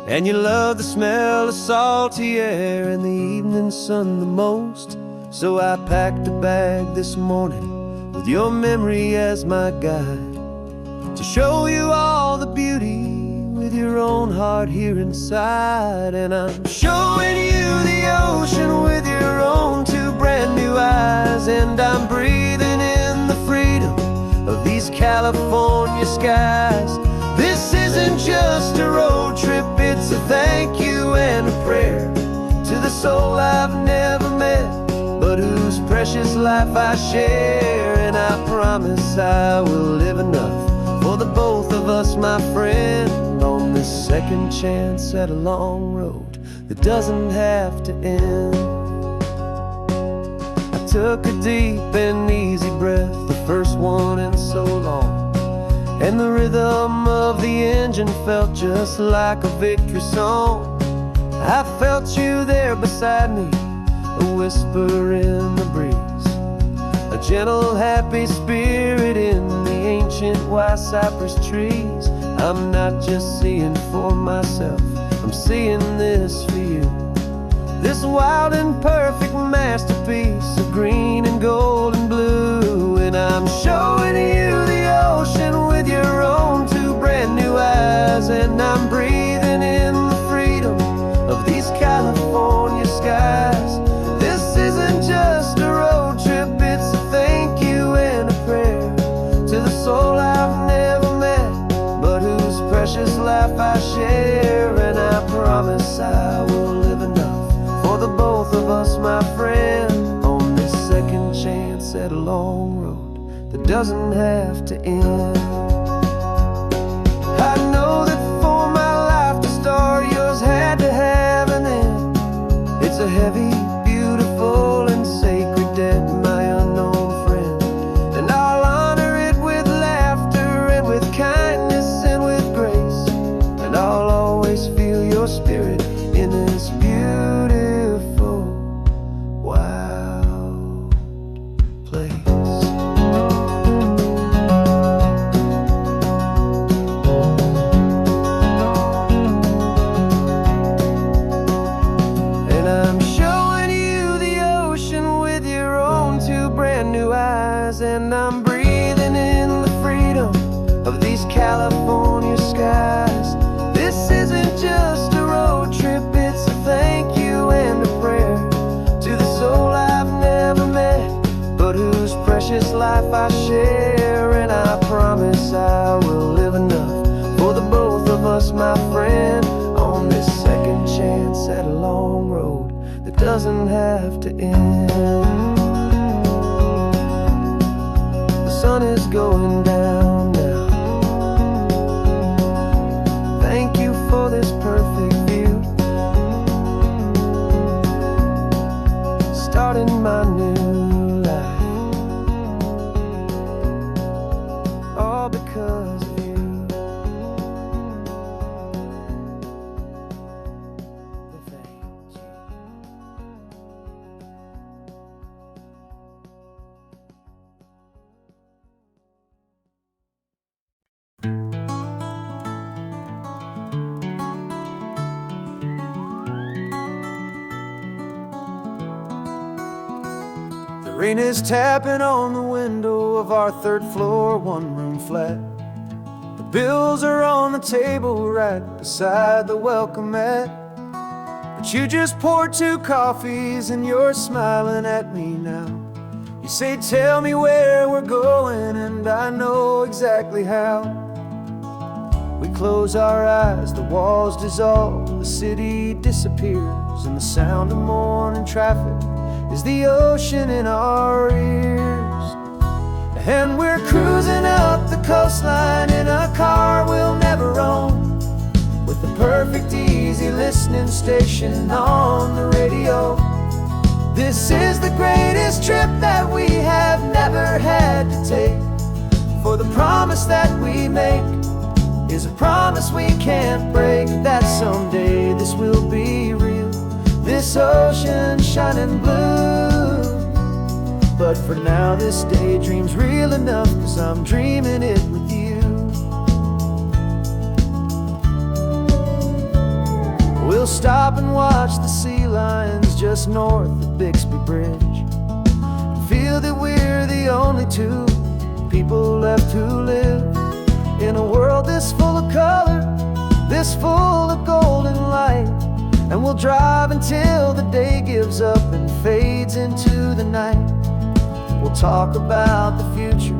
and you love the smell of salty air and the evening sun the most. So I packed a bag this morning with your memory as my guide, to show you all the beauty with your own heart here inside. And I'm showing you the ocean with your own two brand new eyes, and I'm breathing in the freedom of these California skies. This isn't just a road trip, it's a thank you and a prayer to the soul I've never met, but whose precious life I share. And I promise I will live enough for the both of us, my friend, on this second chance at a long road that doesn't have to end. I took a deep and easy breath, the first one in so long, and the rhythm of the engine felt just like a victory song. I felt you there beside me, a whisper in the breeze, a gentle happy spirit in the ancient white cypress trees. I'm not just seeing for myself, I'm seeing this for you, this wild and perfect masterpiece of green and gold and blue. And I'm showing you the ocean with your own two brand new eyes, and I'm breathing in the freedom of these California skies. This isn't just a road trip, it's a thank you and a prayer to the soul I've never met, but whose precious life I share. And I promise I will live enough for the both of us, my friend, on this second chance at a long road that doesn't have to end. I know that for my life to start, yours had to have an end. It's a heavy, beautiful, and sacred debt, my unknown friend, and I'll honor it with laughter and with kindness and with grace, and I'll always feel your spirit in this beautiful, wild place. And I'm showing you the ocean with your own two brand new eyes, and I'm breathing in the freedom of these California skies. This isn't just a road trip, it's a thank you and a prayer to the soul I've never met, but whose precious life I share. And I promise I will live enough for the both of us, my friend, on this second chance at a long road that doesn't have to end. The sun is going down now. Thank you for this perfect view, starting my new life Rain is tapping on the window of our third floor, one-room flat. The bills are on the table right beside the welcome mat. But you just poured 2 coffees and you're smiling at me now. You say, tell me where we're going, and I know exactly how. We close our eyes, the walls dissolve, the city disappears, and the sound of morning traffic is the ocean in our ears. And we're cruising up the coastline in a car we'll never own, with the perfect easy listening station on the radio. This is the greatest trip that we have never had to take, for the promise that we make is a promise we can't break, that someday this will be real, this ocean shining blue. But for now this daydream's real enough, 'cause I'm dreaming it with you. We'll stop and watch the sea lions just north of Bixby Bridge, feel that we're the only 2 people left who live in a world this full of color, this full of golden light. And we'll drive until the day gives up and fades into the night. We'll talk about the future,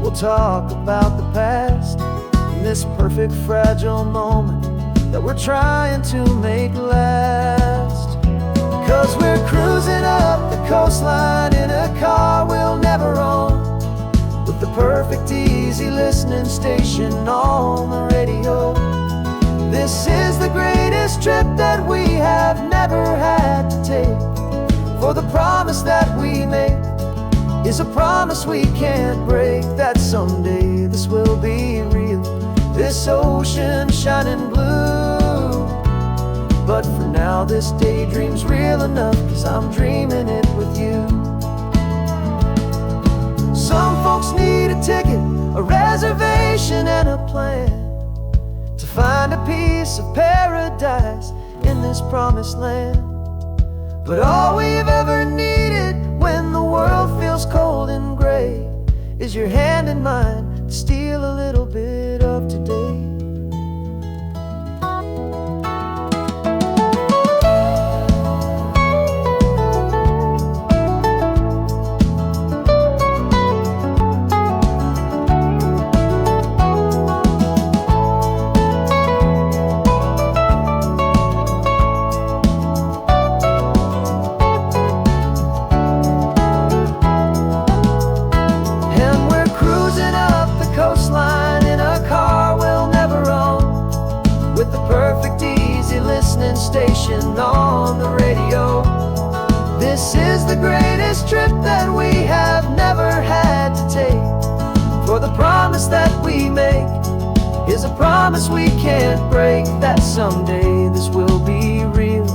we'll talk about the past, in this perfect fragile moment that we're trying to make last. 'Cause we're cruising up the coastline in a car we'll never own, with the perfect easy listening station on the radio. This is the greatest trip that we have never had to take, for the promise that we make is a promise we can't break, that someday this will be real, this ocean shining blue. But for now this daydream's real enough, 'cause I'm dreaming it with you. Some folks need a ticket, a reservation and a plan, to find a piece of paradise in this promised land. But all we've ever needed when the world feels cold and gray is your hand in mine to steal a little bit of today. Station on the radio. This is the greatest trip that we have never had to take, for the promise that we make is a promise we can't break, that someday this will be real,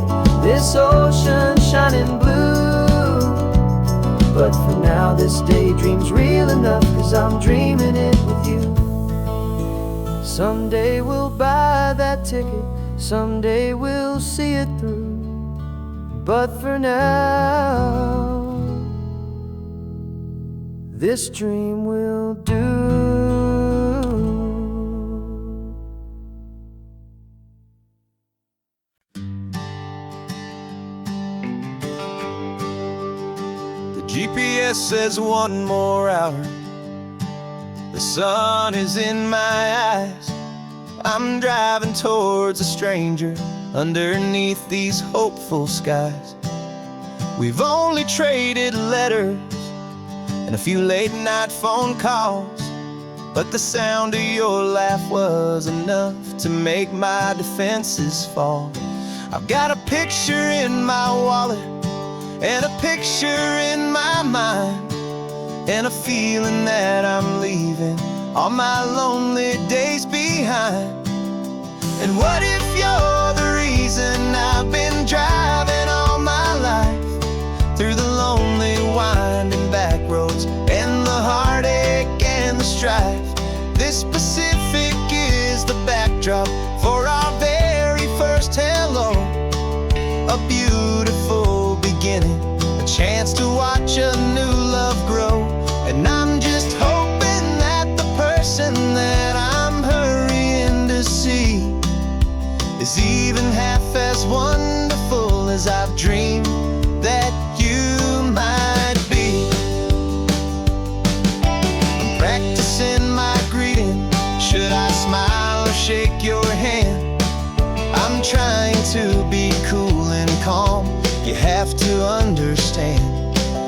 this ocean shining blue. But for now this daydream's real enough, 'cause I'm dreaming it with you. Someday we'll buy that ticket, someday we'll see it through, but for now this dream will do. The GPS says 1 more hour, the sun is in my eyes. I'm driving towards a stranger underneath these hopeful skies. We've only traded letters and a few late-night phone calls, but the sound of your laugh was enough to make my defenses fall. I've got a picture in my wallet and a picture in my mind, and a feeling that I'm leaving all my lonely days behind. And what if you're the reason I've been driving all my life, through the lonely winding back roads and the heartache and the strife? This Pacific is the backdrop for our very first hello, a beautiful beginning, a chance to watch a new as wonderful as I've dreamed that you might be. I'm practicing my greeting. Should I smile or shake your hand? I'm trying to be cool and calm. You have to understand.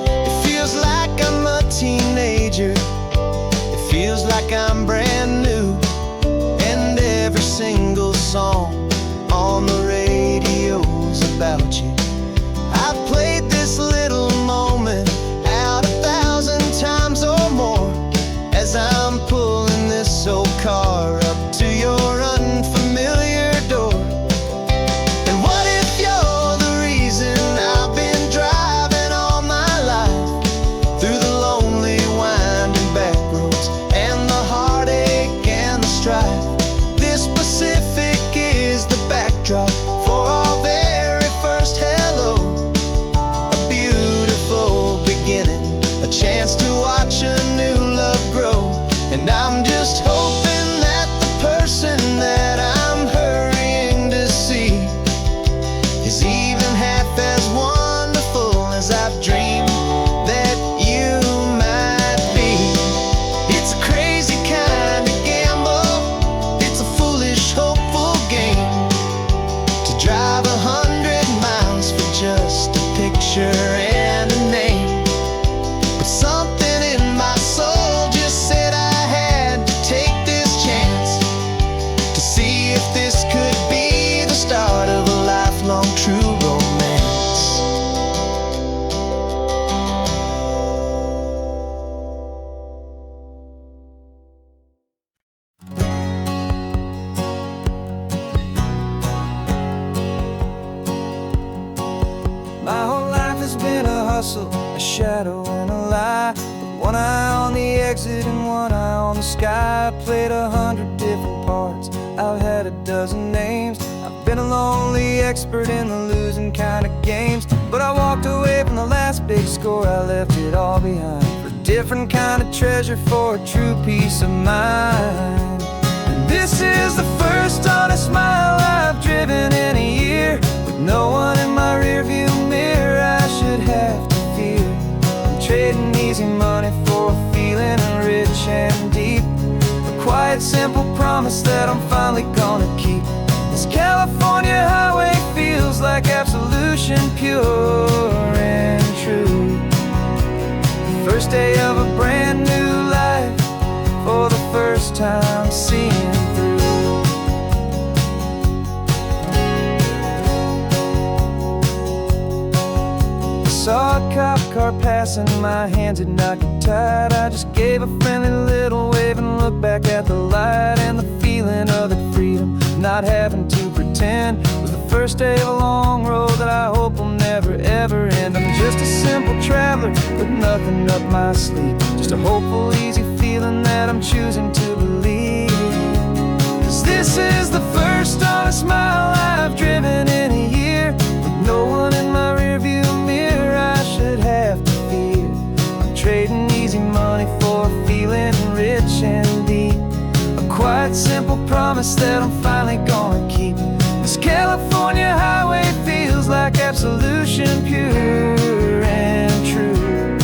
It feels like I'm a teenager. It feels like I'm brand new. And every single song on the radio's about you. I've played this little moment out 1,000 times or more as I'm pulling this old car up to your unfamiliar door. And what if you're the reason I've been driving all my life through the lonely winding back roads and the heartache and the strife? This Pacific is the backdrop for our very first hello. A beautiful beginning, a chance to watch a new love grow. And I'm just hoping that the person that I'm hurrying to see is even half as wonderful as I've dreamed that you might be. It's a crazy kind of gamble. It's a foolish, hopeful game to drive 100 miles for just a picture and a name. But something in my soul just said I had to take this chance to see if this could be the start of a lifelong true romance. My whole life has been a hustle, a shadow and a lie. With one eye on the exit and one eye on the sky. I played 100 different parts, I've had a dozen names. I've been a lonely expert in the losing kind of games. But I walked away from the last big score, I left it all behind for a different kind of treasure, for a true peace of mind. And this is the first honest mile I've driven in a year, with no one in my rearview mirror I should have to fear. I'm trading easy money for a feeling rich and deep, a quiet, simple promise that I'm finally gonna keep. This California highway feels like absolution, pure and true. The first day of a brand new life, for the first time seeing through. Saw a cop car passing, my hands had not got tied. I just gave a friendly little wave and looked back at the light. And the feeling of the freedom, not having to pretend, was the first day of a long road that I hope will never ever end. I'm just a simple traveler with nothing up my sleeve, just a hopeful, easy feeling that I'm choosing to believe. 'Cause this is the first honest mile I've driven in a year, with no one in my rearview mirror I should have to fear. I'm trading easy money for a feeling rich and deep, a quiet, simple promise that I'm finally gonna keep. This California highway feels like absolution, pure and true.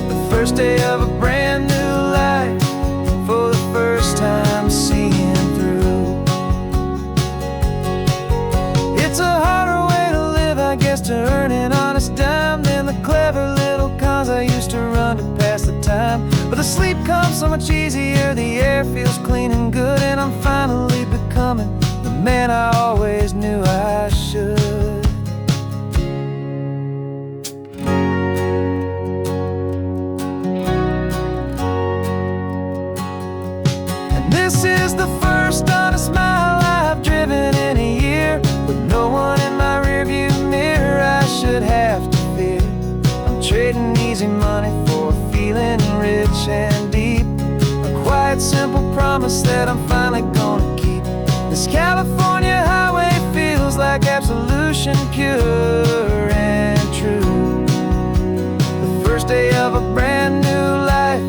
The first day of a brand new life, for the first time seeing through. It's a harder way to live, I guess, to earn an honest dime than the clever little cons I used to run to pass the time. But the sleep comes so much easier, the air feels clean and good, and I'm finally becoming the man I always knew I should. And this is the first honest mile I've driven in a year, with no one in my rearview mirror I should have to fear. I'm trading easy money for a feeling rich and deep, a quiet, simple promise that I'm finally gonna keep. This California highway feels like absolution, pure and true. The first day of a brand new life,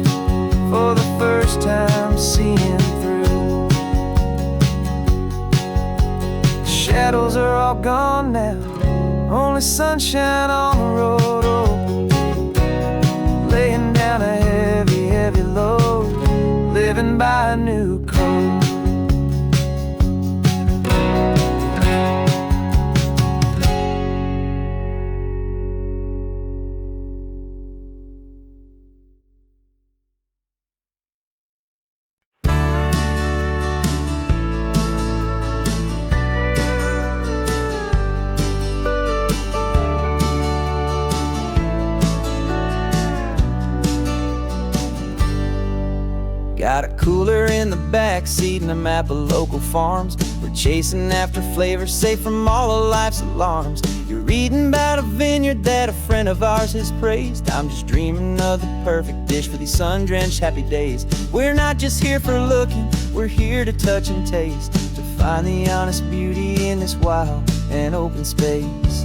for the first time seeing through. The shadows are all gone. sunshine on the road, oh, laying down a heavy, heavy load, living by a new code. Got a cooler in the back seat and a map of local farms. We're chasing after flavors safe from all of life's alarms. You're reading about a vineyard that a friend of ours has praised. I'm just dreaming of the perfect dish for these sun-drenched happy days. We're not just here for looking, we're here to touch and taste, to find the honest beauty in this wild and open space.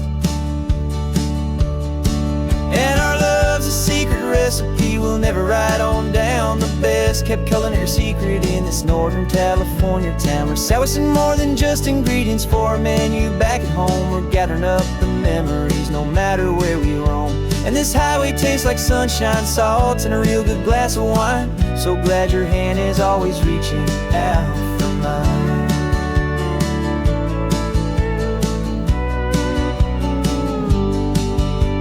And our love's a secret recipe we'll never write on down. The best kept culinary secret in this Northern California town. We're sourcing more than just ingredients for a menu back at home. We're gathering up the memories no matter where we roam. And this highway tastes like sunshine, salt, and a real good glass of wine. So glad your hand is always reaching out for mine.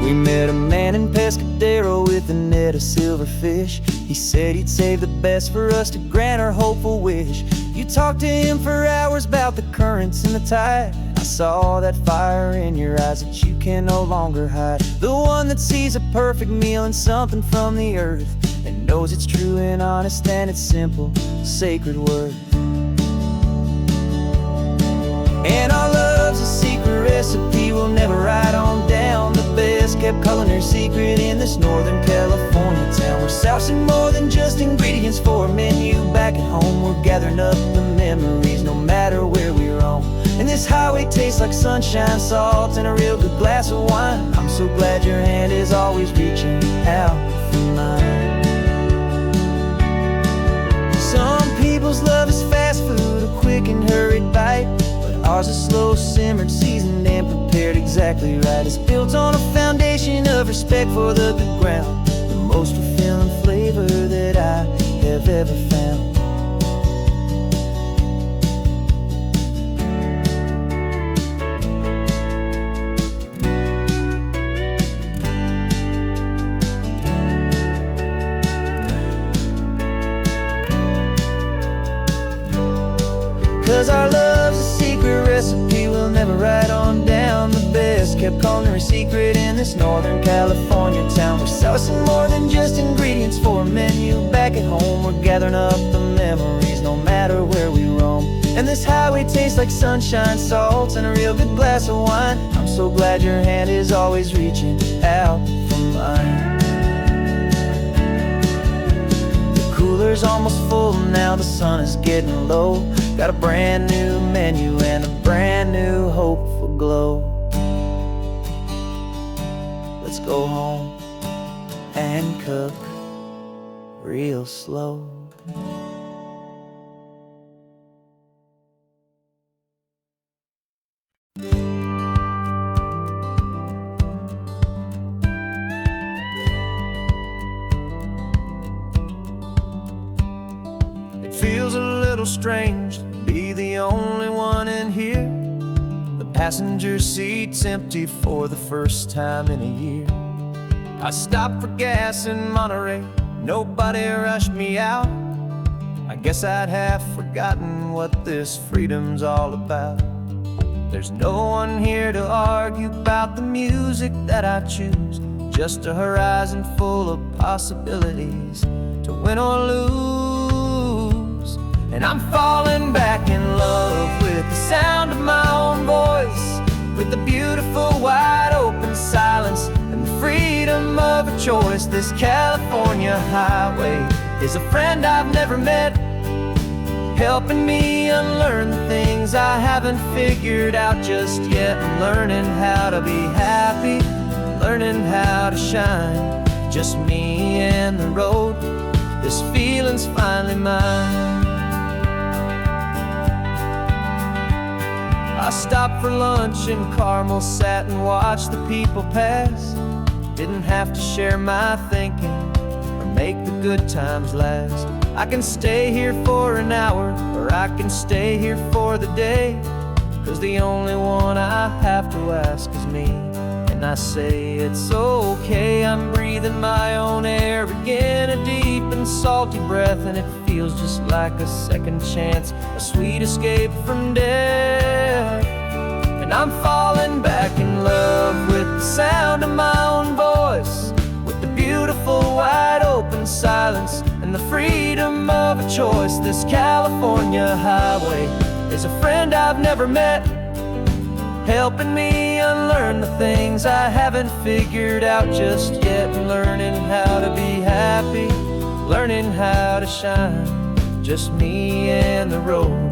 We met a man in Pescadero with a net of silverfish. He said he'd save the best for us to grant our hopeful wish. You talked to him for hours about the currents and the tide. I saw that fire in your eyes that you can no longer hide. The one that sees a perfect meal in something from the earth, and knows it's true and honest and it's simple, sacred word. And our love's a secret recipe we'll never write on down. The best kept culinary secret in this Northern California town. We're sourcing more than just ingredients for a menu back at home. We're gathering up the memories no matter where we roam. And this highway tastes like sunshine, salt, and a real good glass of wine. I'm so glad your hand is always reaching out for mine. Some people's love is fast food, a quick and hurried bite. Ours is slow, simmered, seasoned, and prepared exactly right. It's built on a foundation of respect for the good ground, the most fulfilling flavor that I have ever found. 'Cause our love's a secret recipe we'll never write on down. The best kept culinary secret in this Northern California town. We're sourcing more than just ingredients for a menu back at home. We're gathering up the memories no matter where we roam. And this highway tastes like sunshine, salt, and a real good glass of wine. I'm so glad your hand is always reaching out for mine. The cooler's almost full now, the sun is getting low. Got a brand new menu and a brand new hopeful glow. Let's go home and cook real slow. It feels a little strange to be the only one in here. The passenger seat's empty for the first time in a year. I stopped for gas in Monterey, nobody rushed me out. I guess I'd have forgotten what this freedom's all about. There's no one here to argue about the music that I choose, just a horizon full of possibilities to win or lose. And I'm falling back in love with the sound of my own voice, with the beautiful wide open silence and the freedom of a choice. This California highway is a friend I've never met, helping me unlearn the things I haven't figured out just yet. I'm learning how to be happy, learning how to shine, just me and the road. This feeling's finally mine. I stopped for lunch in Carmel, sat and watched the people pass. Didn't have to share my thinking or make the good times last. I can stay here for an hour, or I can stay here for the day, 'cause the only one I have to ask is me. And I say it's okay, I'm breathing my own air again, a deep and salty breath, and it feels just like a second chance, a sweet escape from death. And I'm falling back in love with the sound of my own voice, with the beautiful wide open silence and the freedom of a choice. This California highway is a friend I've never met, helping me unlearn the things I haven't figured out just yet, and learning how to be happy, learning how to shine, just me and the road.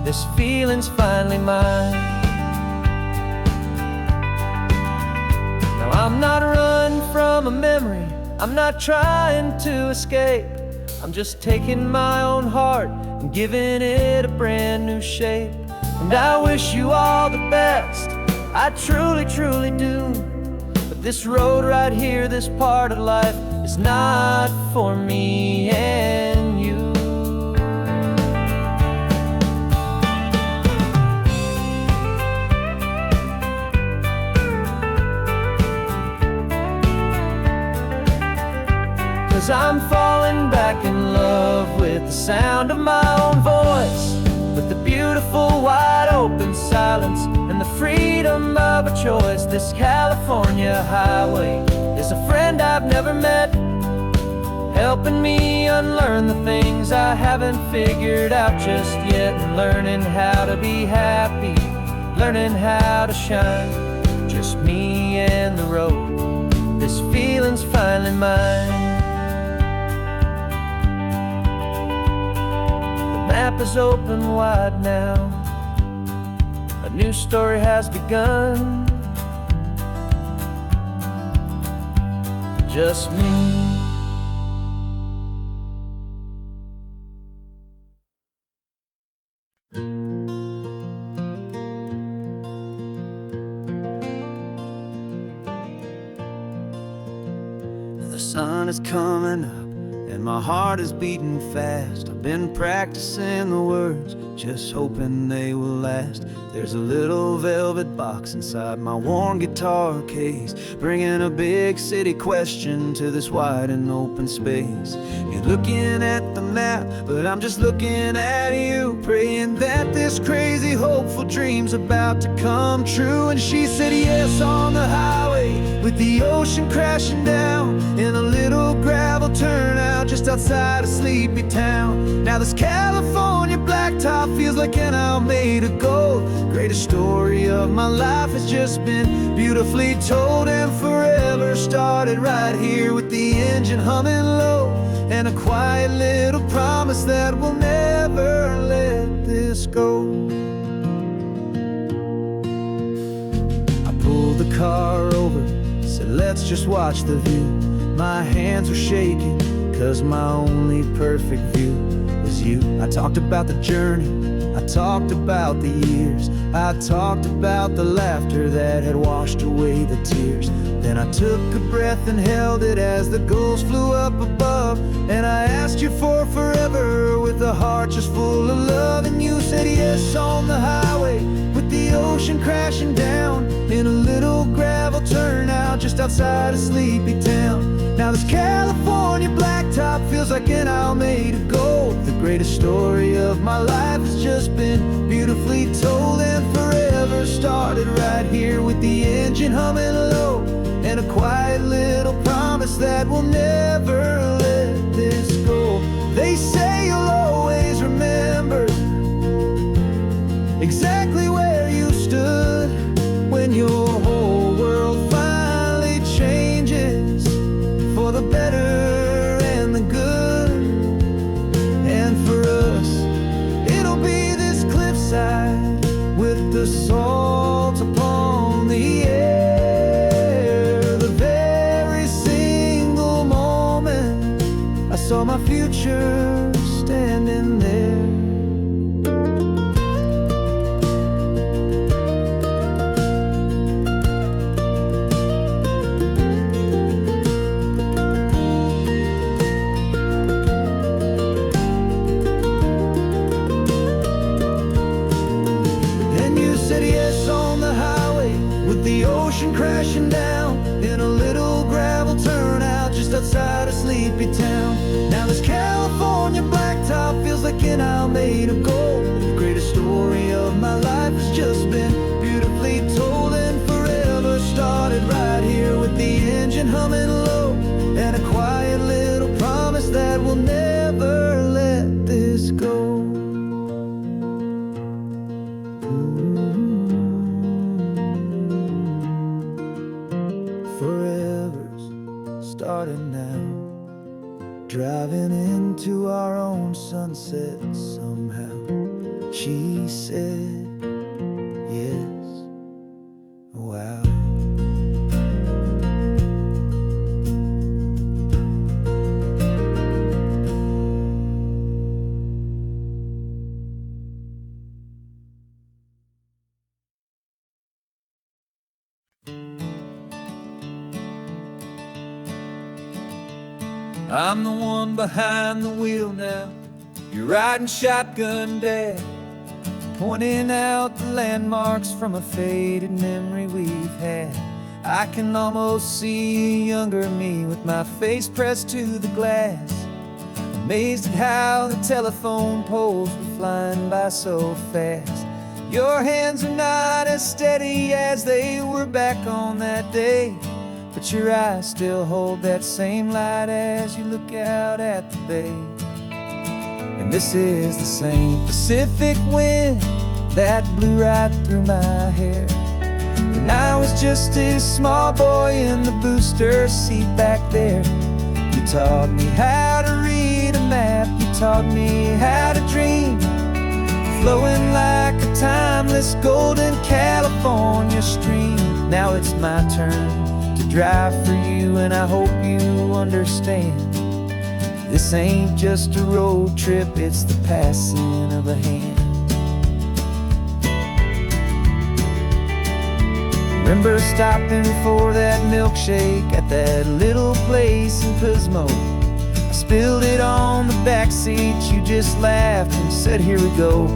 This feeling's finally mine. Now I'm not running from a memory, I'm not trying to escape, I'm just taking my own heart and giving it a brand new shape. And I wish you all the best, I truly, truly do. But this road right here, this part of life, is not for me and you. Cause I'm falling back in love with the sound of my own voice, with the beautiful wide open silence and the freedom of a choice. This California highway is a friend I've never met, helping me unlearn the things I haven't figured out just yet, and learning how to be happy, learning how to shine, just me and the road. This feeling's finally mine. The map is open wide now, a new story has begun, just me. The sun is coming up and my heart is beating fast. I've been practicing the words, just hoping they will last. There's a little velvet box inside my worn guitar case, bringing a big city question to this wide and open space. You're looking at the map, but I'm just looking at you, praying that this crazy hopeful dream's about to come true. And she said yes on the highway, with the ocean crashing down in a little gravel turnout just outside a sleepy town. Now this California blacktop feels like an hour made of gold. Greatest story of my life has just been beautifully told, and forever started right here with the engine humming low, and a quiet little promise that we'll never let this go. I pulled the car over, said let's just watch the view. My hands were shaking, cause my only perfect view was you. I talked about the journey, I talked about the years, I talked about the laughter that had washed away the tears. Then I took a breath and held it as the gulls flew up above, and I asked you for forever with a heart just full of love. And you said yes on the highway, with the ocean crashing down in a little gravel turnout just outside a sleepy town. Now this California blacktop feels like an hour made of gold. The greatest story of my life has just been beautifully told, and forever started right here with the engine humming low, and a quiet little promise that we'll never let this go. They say you'll always remember exactly where you stood when your whole world finally changes for the better and the good. And for us, it'll be this cliffside with the salt upon the air. The very single moment I saw my future standing there. just outside a sleepy town. Now this California blacktop feels like an aisle made of gold. The greatest story of my life has just been beautifully told, and forever started right here with the engine humming low, and a quiet little promise that we'll never let this go. Forever's starting now, driving into our own sunset somehow. She said, yes, wow. I'm the one behind the wheel now. You're riding shotgun, Dad, pointing out the landmarks from a faded memory we've had. I can almost see a younger me with my face pressed to the glass, amazed at how the telephone poles were flying by so fast. Your hands are not as steady as they were back on that day, but your eyes still hold that same light as you look out at the bay. And this is the same Pacific wind that blew right through my hair when I was just a small boy in the booster seat back there. You taught me how to read a map, you taught me how to dream, flowing like a timeless golden California stream. Now it's my turn to drive for you, and I hope you understand. This ain't just a road trip, it's the passing of a hand. Remember stopping for that milkshake at that little place in Pismo? I spilled it on the back seat, you just laughed and said, here we go.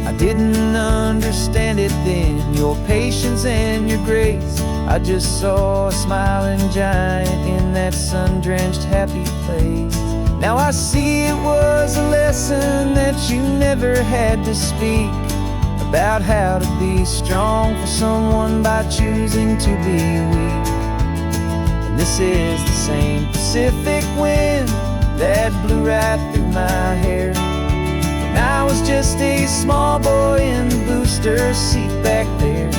I didn't understand it then, your patience and your grace. I just saw a smiling giant in that sun-drenched happy place. Now I see it was a lesson that you never had to speak, about how to be strong for someone by choosing to be weak. And this is the same Pacific wind that blew right through my hair when I was just a small boy in the booster seat back there.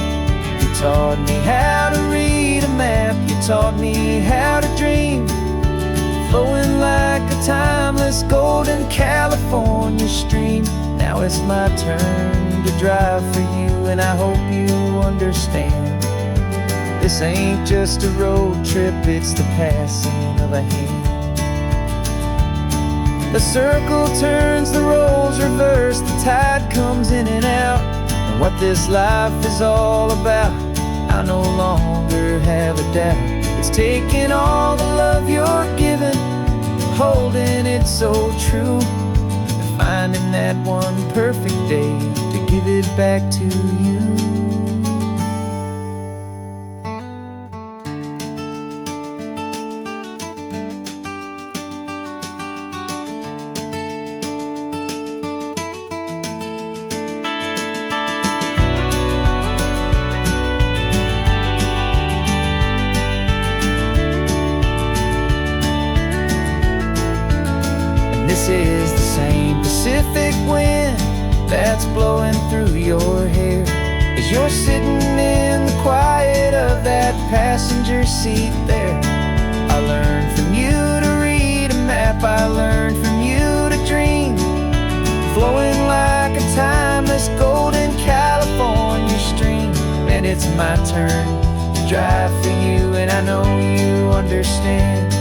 You taught me how to read a map, you taught me how to dream, flowing like a timeless golden California stream. Now it's my turn to drive for you, and I hope you understand. This ain't just a road trip, it's the passing of a hand. The circle turns, the roles reverse, the tide comes in and out, and what this life is all about, I no longer have a doubt. It's taking all the love you're giving, holding it so true, and finding that one perfect day to give it back to you. This is the same Pacific wind that's blowing through your hair as you're sitting in the quiet of that passenger seat there. I learned from you to read a map, I learned from you to dream, flowing like a timeless golden California stream. And it's my turn to drive for you, and I know you understand.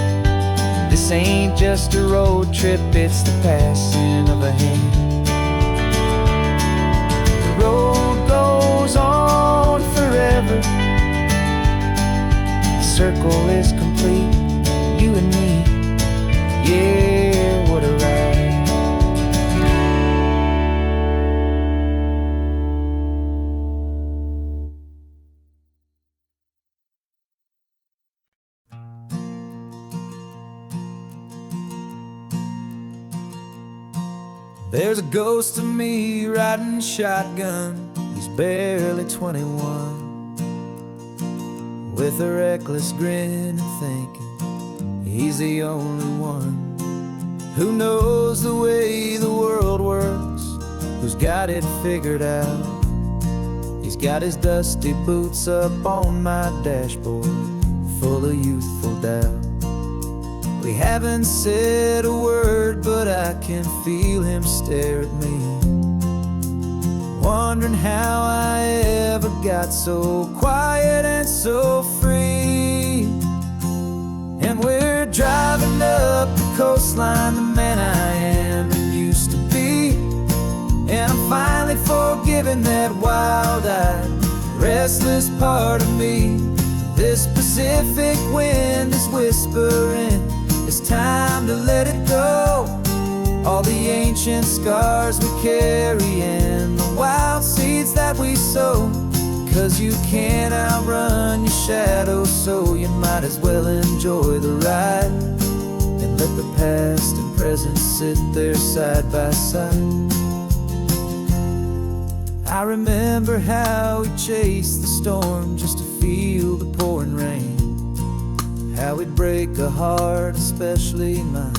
This ain't just a road trip, it's the passing of a hand. The road goes on forever, the circle is complete, you and me, yeah, what a ride. There's a ghost of me riding shotgun. He's barely 21, with a reckless grin and thinking he's the only one who knows the way the world works, who's got it figured out. He's got his dusty boots up on my dashboard, full of youthful doubt. We haven't said a word, but I can feel him stare at me, wondering how I ever got so quiet and so free. And we're driving up the coastline, the man I am and used to be. And I'm finally forgiving that wild-eyed, restless part of me. This Pacific wind is whispering, it's time to let it go. All the ancient scars we carry and the wild seeds that we sow. 'Cause you can't outrun your shadow, so you might as well enjoy the ride and let the past and present sit there side by side. I remember how we chased the storm just to feel the pouring rain, how we'd break a heart, especially mine,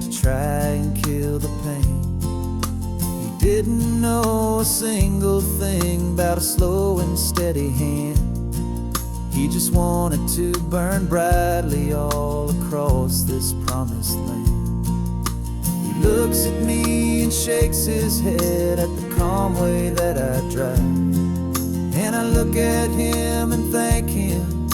to try and kill the pain. He didn't know a single thing about a slow and steady hand. He just wanted to burn brightly all across this promised land. He looks at me and shakes his head at the calm way that I drive, and I look at him and thank him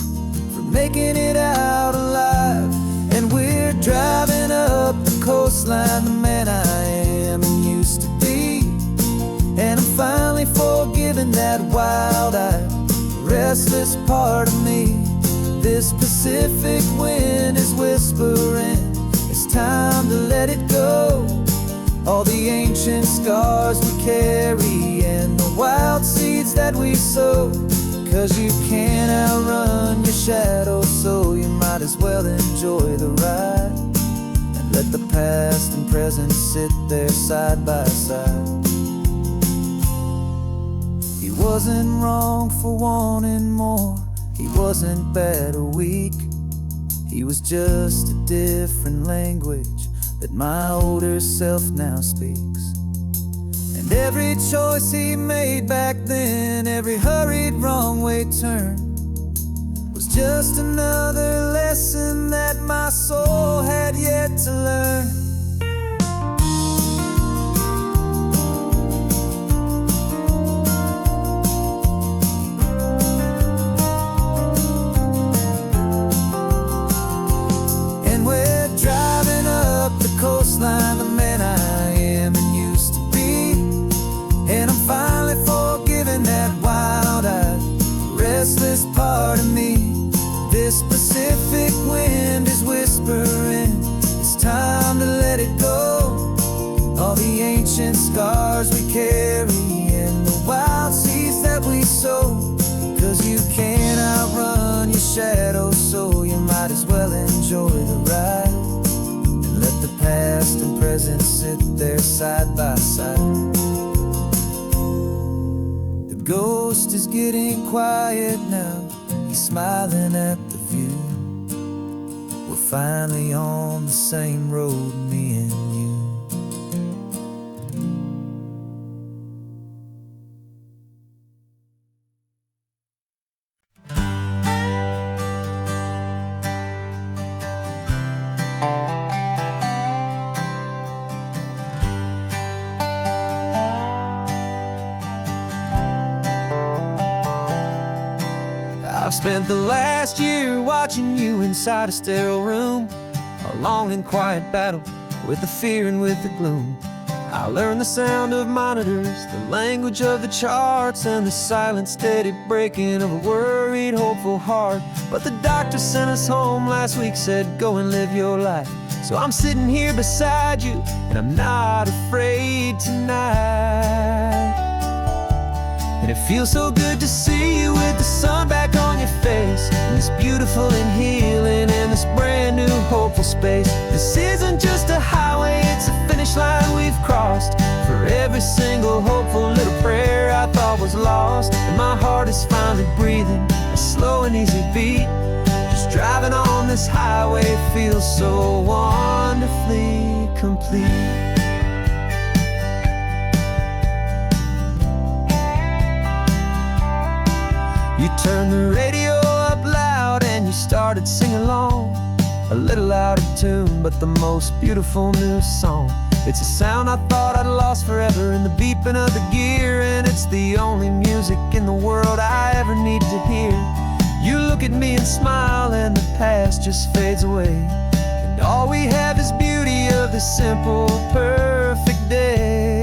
for making it out alive. And we're driving up the coastline, the man I am and used to be. And I'm finally forgiving that wild-eyed, restless part of me. This Pacific wind is whispering, it's time to let it go. All the ancient scars we carry and the wild seeds that we sow. 'Cause you can't outrun your shadow, so you might as well enjoy the ride and let the past and present sit there side by side. He wasn't wrong for wanting more, he wasn't bad or weak. He was just a different language that my older self now speaks. And every choice he made back then, every hurried wrong way turn, was just another lesson that my soul had yet to learn. Coastline, the man I am and used to be. And I'm finally forgiving that wild-eyed, restless part of me. This Pacific wind is whispering, it's time to let it go. All the ancient scars we carry and the wild seeds that we sow. 'Cause you can't outrun your shadow, so you might as well enjoy the ride. Let the past and present sit there side by side. The ghost is getting quiet now, he's smiling at the view. We're finally on the same road, me and you. I've spent the last year watching you inside a sterile room, a long and quiet battle with the fear and with the gloom. I learned the sound of monitors, the language of the charts, and the silent, steady breaking of a worried, hopeful heart. But the doctor sent us home last week, said, go and live your life. So I'm sitting here beside you, and I'm not afraid tonight. And it feels so good to see you with the sun back on your face, and this beautiful and healing in this brand new hopeful space. This isn't just a highway, it's a finish line we've crossed. every single hopeful little prayer I thought was lost. And my heart is finally breathing a slow and easy beat. Just driving on this highway feels so wonderfully complete. You turned the radio up loud and you started singing along, a little out of tune, but the most beautiful new song. It's a sound I thought I'd lost forever in the beeping of the gear, and it's the only music in the world I ever need to hear. You look at me and smile and the past just fades away, and all we have is beauty of this simple, perfect day.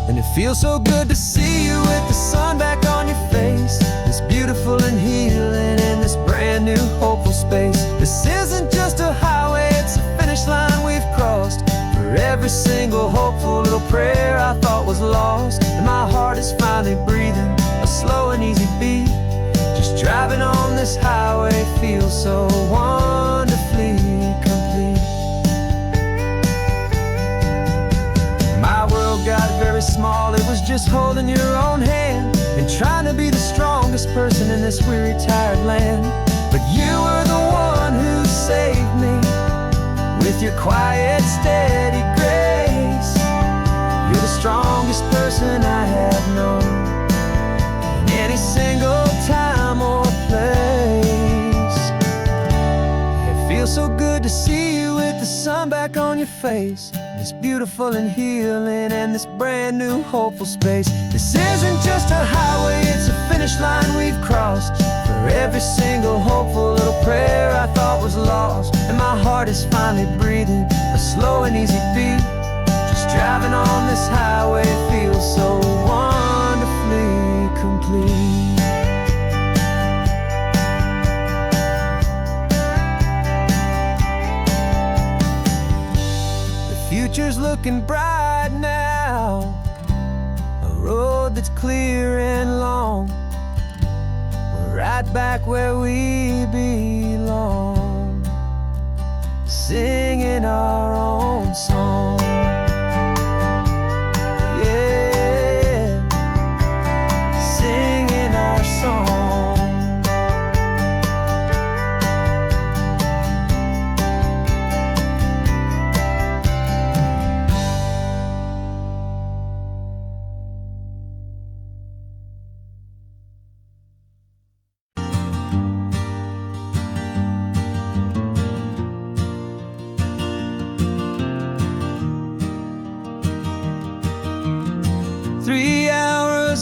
And it feels so good to see you with the sun back on your face, this beautiful and healing in this brand new hopeful space. This isn't just a highway, it's a finish line we've crossed. For every single hopeful little prayer I thought was lost, and my heart is finally breathing a slow and easy beat. Just driving on this highway feels so wonderfully complete. My world got very small, it was just holding your own hand and trying to be the strongest person in this weary, tired land. But you were the one who saved me with your quiet, steady grace. You're the strongest person I have known in any single time or place. It feels so good to see you with the sun back on your face, this beautiful and healing and this brand new hopeful space. This isn't just a highway, it's a finish line we've crossed. For every single hopeful little prayer I thought was lost, and my heart is finally breathing a slow and easy beat. Just driving on this highway feels so wonderfully complete. Future's looking bright now, a road that's clear and long. We're right back where we belong, singing our own song. Yeah, singing our song.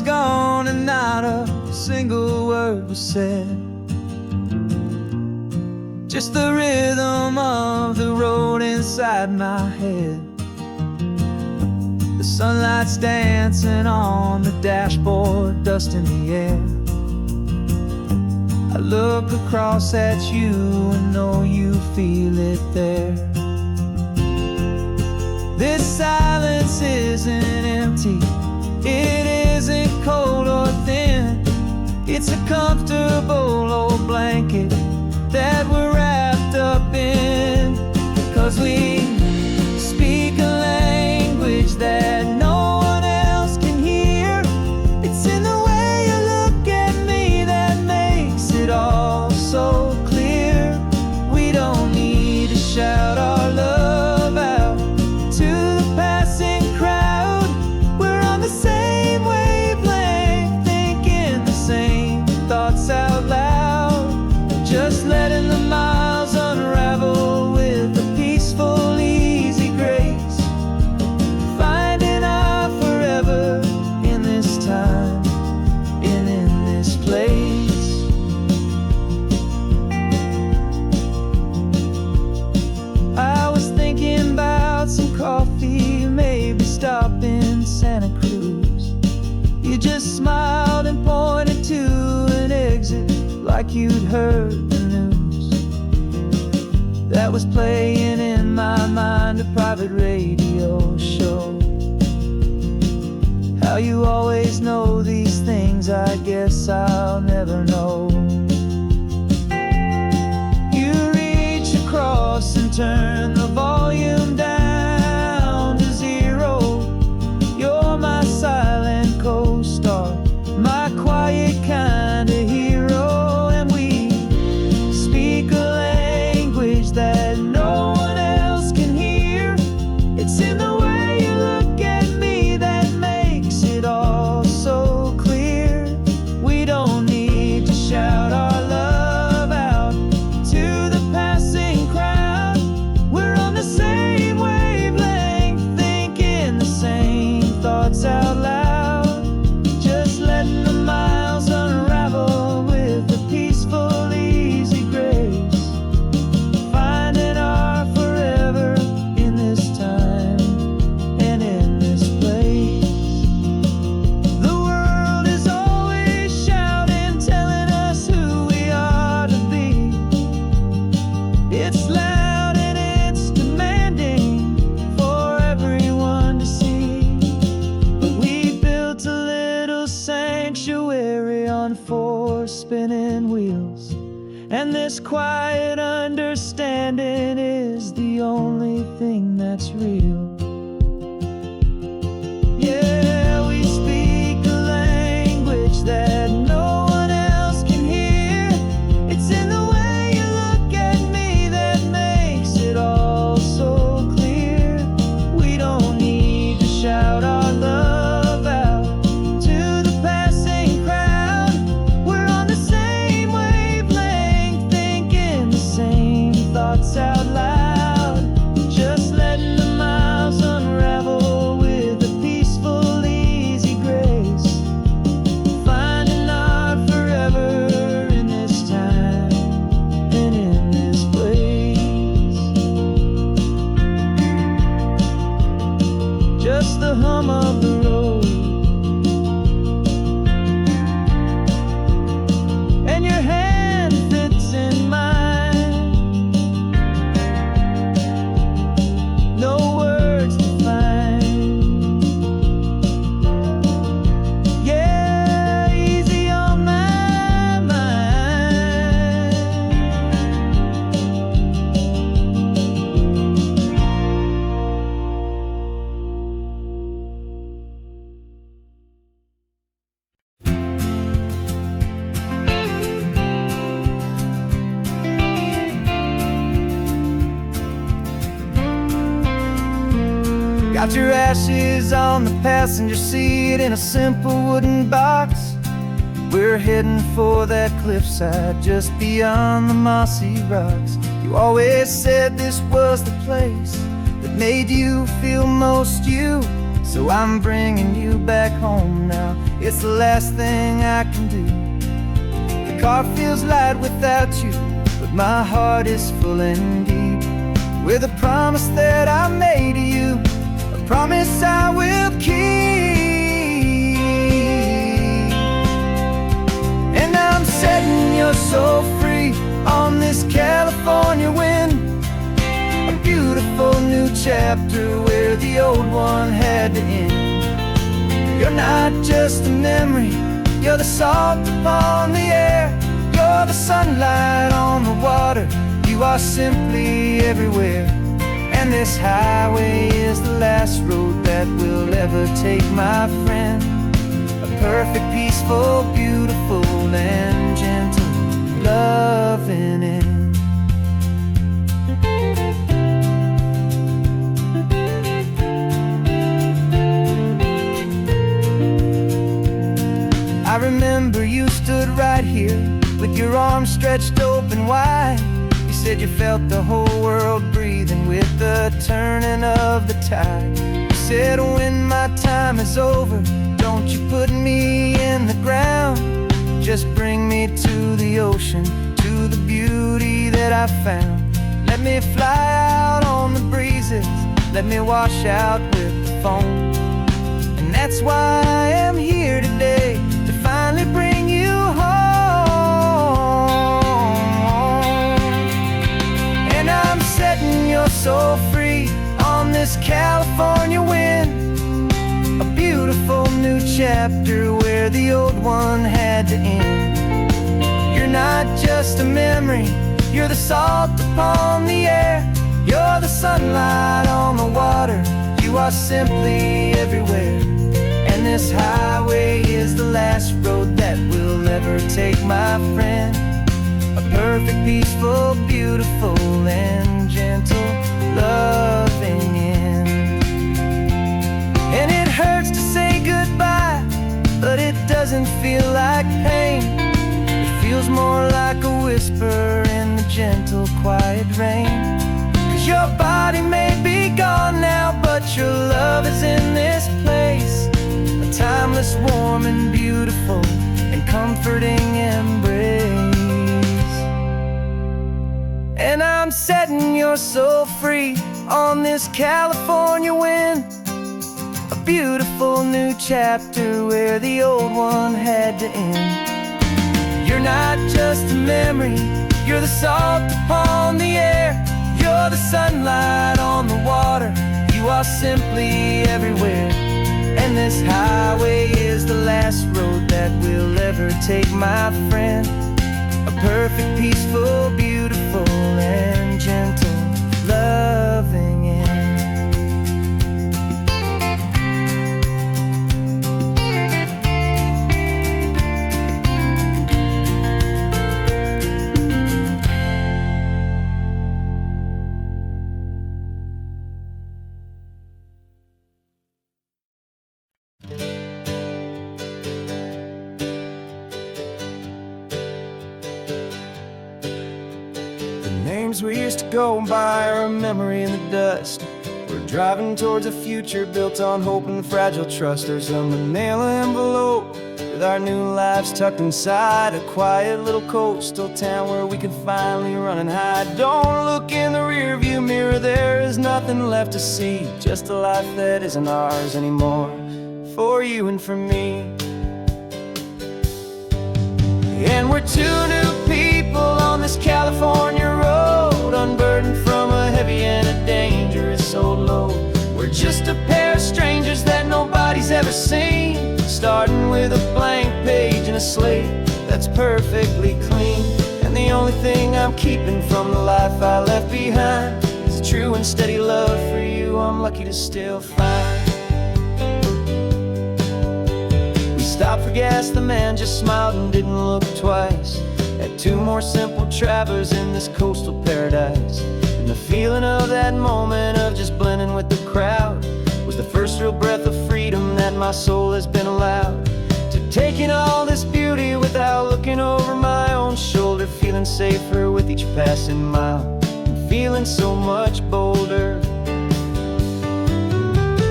Gone and not a single word was said, just the rhythm of the road inside my head. The sunlight's dancing on the dashboard, dust in the air. I look across at you and know you feel it there. This silence isn't empty, it isn't cold or thin. It's a comfortable old blanket that we're wrapped up in. 'Cause we speak a language that no one else can hear. It's in the way you look at me that makes it all so clear. We don't need to shout our love out to the passing crowd. We're on the same wavelength, thinking the same thoughts out loud. Just letting the miles unravel with a peaceful, easy grace. Finding our forever in this time and in this place. I was thinking about some coffee, maybe stop in Santa Cruz. You just smiled and pointed to an exit like you'd heard the news. That was playing in my mind, a private radio show. How you always know these things, I guess I'll never know. You reach across and turn the volume down to zero. It's loud and it's demanding for everyone to see. But we built a little sanctuary on 4 spinning wheels, and this quiet understanding is the only thing that's real. Yeah, we speak a language that no one else can hear. It's in the way you look at me that makes it all so clear. We don't need to shout our love out to the passing crowd. We're on the same wavelength, thinking the same thoughts out loud. Just letting the miles unravel with a peaceful, easy grace. Finding our forever in this time and in this place. Just the hum of the road and your hand fits in mine. No words to find. Yeah, easy on my mind. Got your ashes on the passenger seat in a simple wooden box. We're heading for that cliffside just beyond the mossy rocks. You always said this was the place that made you feel most you. So I'm bringing you back home now. It's the last thing I can do. The car feels light without you, but my heart is full and deep with a promise that I made to you, a promise I will keep. And I'm setting your soul free on this California wind, a beautiful new chapter where the old one had to end. You're not just a memory, you're the salt upon the air, you're the sunlight on the water, you are simply everywhere. And this highway is the last road that we'll ever take, my friend. A perfect, peaceful, beautiful, and gentle loving end. I remember you stood right here with your arms stretched open wide. You said you felt the whole world breathing with the turning of the tide. You said when my time is over, don't you put me in the ground, just bring me to the ocean, to the beauty that I found. Let me fly out on the breezes, let me wash out with the foam. And that's why I am here today, to finally bring you home. And I'm setting your soul free on this California wind, a beautiful new chapter where the old one had to end. You're not just a memory, you're the salt upon the air, you're the sunlight on the water, you are simply everywhere. And this highway is the last road that we'll ever take, my friend. A perfect, peaceful, beautiful, and gentle loving end. And it hurts to say goodbye, but it doesn't feel like pain. It feels more like a whisper in the gentle, quiet rain. 'Cause your body may be gone now, but your love is in this place, a timeless, warm, and beautiful, and comforting embrace. And I'm setting your soul free on this California wind, a beautiful new chapter where the old one had to end. You're not just a memory, you're the salt upon the air, simply everywhere. And this highway is the last road that we'll ever take, my friend. A perfect, peaceful, beautiful, and gentle, loving end. Names we used to go by are a memory in the dust. We're driving towards a future built on hope and fragile trust. There's a manila envelope with our new lives tucked inside, a quiet little coastal town where we can finally run and hide. Don't look in the rearview mirror, there is nothing left to see, just a life that isn't ours anymore, for you and for me. And we're two new people on this California road, unburdened from a heavy and a dangerous old load. We're just a pair of strangers that nobody's ever seen, starting with a blank page and a slate that's perfectly clean. And the only thing I'm keeping from the life I left behind is a true and steady love for you I'm lucky to still find. Stopped for gas, the man just smiled and didn't look twice at two more simple travelers in this coastal paradise. And the feeling of that moment of just blending with the crowd was the first real breath of freedom that my soul has been allowed to take in all this beauty without looking over my own shoulder, feeling safer with each passing mile and feeling so much bolder.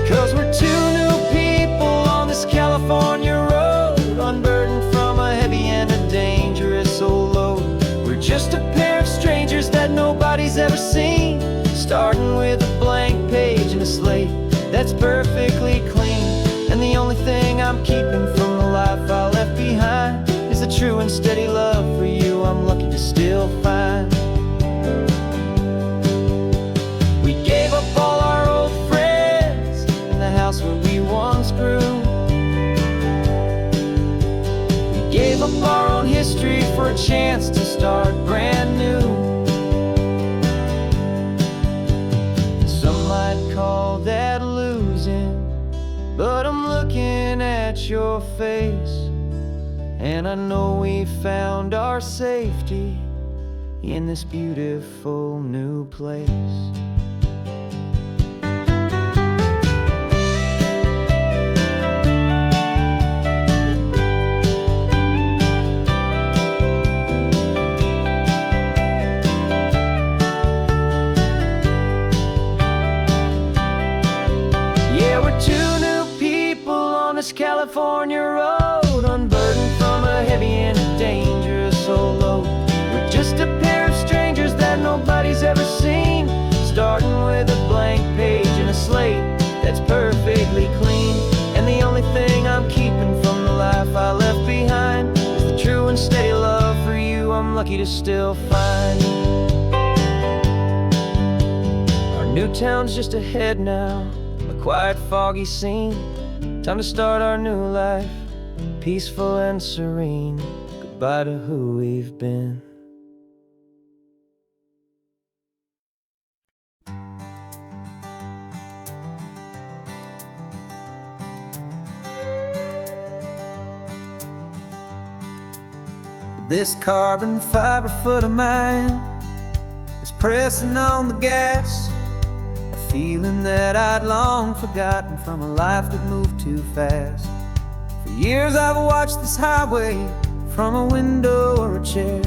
'Cause we're two new people on this California road, unburdened from a heavy and a dangerous old load. We're just a pair of strangers that nobody's ever seen, starting with a blank page and a slate that's perfectly clean. And the only thing I'm keeping from the life I left behind is the true and steady love for you I'm lucky to still find. We gave up all our old friends in the house where we once grew. Gave up our own history for a chance to start brand new. Some might call that losing, but I'm looking at your face, and I know we found our safety in this beautiful new place. California road, unburdened from a heavy and a dangerous old load. We're just a pair of strangers that nobody's ever seen, starting with a blank page and a slate that's perfectly clean. And the only thing I'm keeping from the life I left behind is the true and steady love for you I'm lucky to still find. Our new town's just ahead now, a quiet, foggy scene. Time to start our new life, peaceful and serene. Goodbye to who we've been. This carbon fiber foot of mine is pressing on the gas, feeling that I'd long forgotten from a life that moved too fast. For years I've watched this highway from a window or a chair,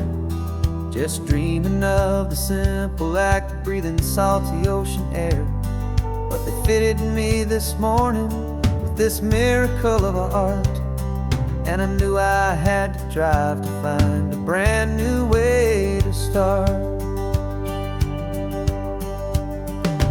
just dreaming of the simple act of breathing salty ocean air. But they fitted me this morning with this miracle of art, and I knew I had to drive to find a brand new way to start.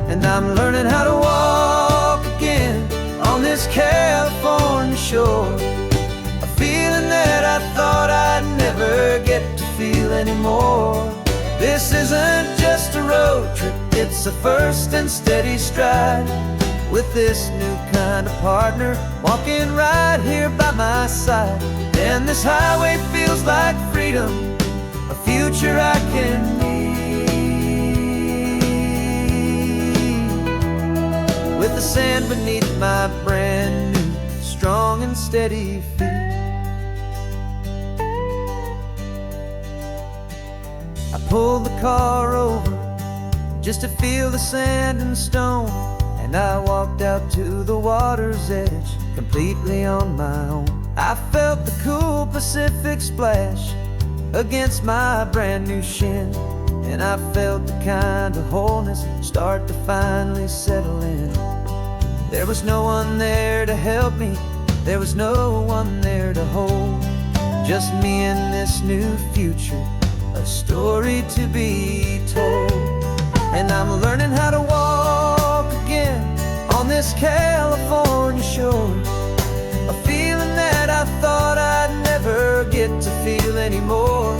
And I'm learning how to walk again on this California shore, a feeling that I thought I'd never get to feel anymore. This isn't just a road trip, it's a first and steady stride with this new kind of partner walking right here by my side. And this highway feels like freedom, a future I can need, with the sand beneath my brand new strong and steady feet. I pulled the car over just to feel the sand and stone, and I walked out to the water's edge completely on my own. I felt the cool Pacific splash against my brand new shin, and I felt the kind of wholeness start to finally settle in. There was no one there to help me, there was no one there to hold, just me and this new future, a story to be told. And I'm learning how to walk again on this California shore, a feeling that I thought I'd never get to feel anymore.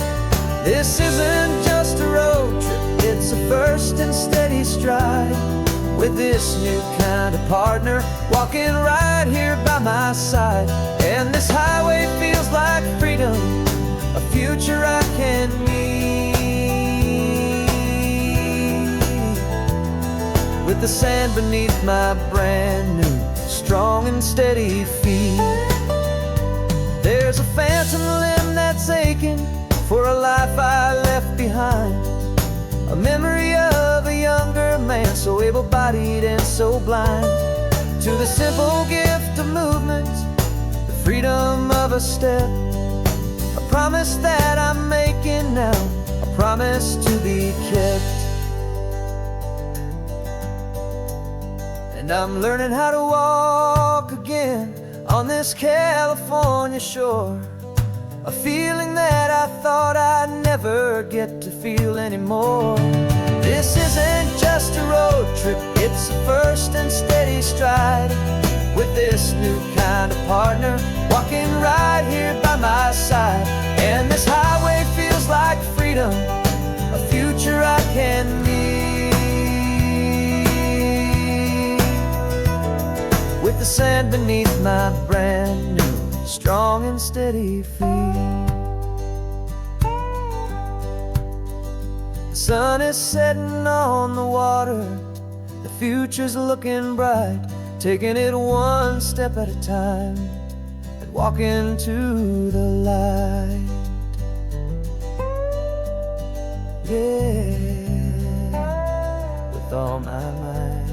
This isn't just a road trip, it's a first and steady stride, with this new kind of partner walking right here by my side. And this highway feels like freedom, a future I can need, with the sand beneath my brand new strong and steady feet. There's a phantom limb that's aching for a life I left behind, a memory of a younger man so able-bodied and so blind, to the simple gift of movement, the freedom of a step, a promise that I'm making now, a promise to be kept. And I'm learning how to walk again on this California shore, a feeling that I thought I'd never get to feel anymore. This isn't just a road trip, it's a first and steady stride, with this new kind of partner walking right here by my side. And this highway feels like freedom, a future I can need, with the sand beneath my brand new strong and steady feet. The sun is setting on the water, the future's looking bright, taking it one step at a time and walking to the light. Yeah, with all my might.